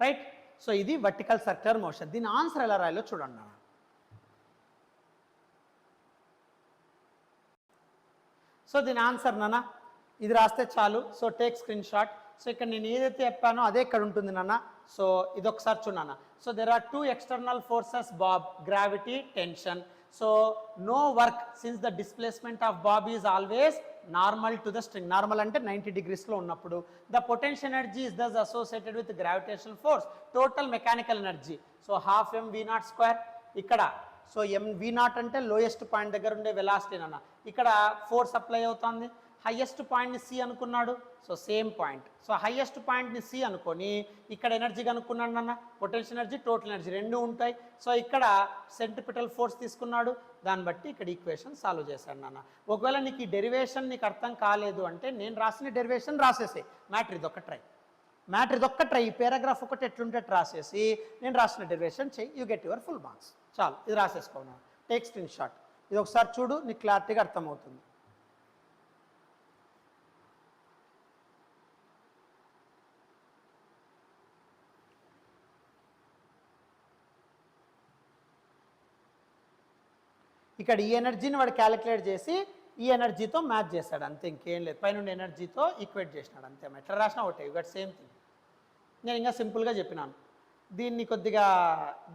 రైట్. సో ఇది వర్టికల్ సర్క్యులర్ మోషన్. దీని ఆన్సర్ ఎలా రాయాలో చూడండి. సో దీని ఆన్సర్ నాన్న ఇది రాస్తే చాలు. So take screen shot. So ఇక్కడ నేను ఏదైతే చెప్పానో అదే ఇక్కడ ఉంటుంది నాన్న. సో ఇది ఒకసారి చూడన్నా. So there are 2 external forces, bob, gravity, tension. So no work since the displacement of bob is always normal to the string. Normal అంటే 90 degreesలో ఉన్నప్పుడు. The potential energy is thus associated with gravitational force. Total mechanical energy so half mv0 square. ఇక్కడ so mv0 అంటే lowest point దగ్గర ఉండే velocity అన్న. ఇక్కడ force apply అవుతుంది. హైయెస్ట్ పాయింట్ని సి అనుకున్నాడు, so same point. So highest పాయింట్ని సి అనుకొని ఇక్కడ ఎనర్జీ కనుక్కున్నాడు అన్న, పొటెన్షియల్ ఎనర్జీ, టోటల్ ఎనర్జీ రెండు ఉంటాయి. సో ఇక్కడ సెంట్రిపిటల్ ఫోర్స్ తీసుకున్నాడు, దాన్ని బట్టి ఇక్కడ ఈక్వేషన్ సాల్వ్ చేశాడు నాన్న. ఒకవేళ నీకు ఈ డెరివేషన్ నీకు అర్థం కాలేదు అంటే నేను రాసిన డెరివేషన్ రాసేసే. మ్యాటర్ ఇదొక్క ట్రై, ఈ పారాగ్రాఫ్ ఒకటి ఎట్లుంటే రాసేసి నేను రాసిన డెరివేషన్ చెయ్యి, you get your full marks. చాలు, ఇది రాసేసుకోనా. Take screen shot. ఇది ఒకసారి చూడు, నీకు క్లారిటీగా అర్థమవుతుంది. ఇక్కడ ఈ ఎనర్జీని వాడు క్యాలిక్యులేట్ చేసి ఈ ఎనర్జీతో మ్యాచ్ చేశాడు, అంతే, ఇంకేం లేదు. పైన ఎనర్జీతో ఈక్వేట్ చేసినాడు, అంతే. ఎట్లా రాసినా ఒకటే, యూ గట్ సేమ్ థింగ్. నేను ఇంకా సింపుల్గా చెప్పినాను, దీన్ని కొద్దిగా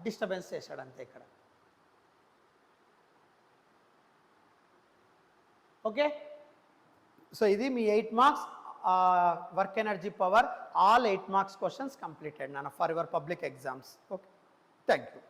డిస్టర్బెన్స్ చేశాడు, అంతే ఇక్కడ. ఓకే. సో ఇది మీ 8 marks. Work energy power, all 8 marks questions completed, Nana, for your public exams. Okay, thank you.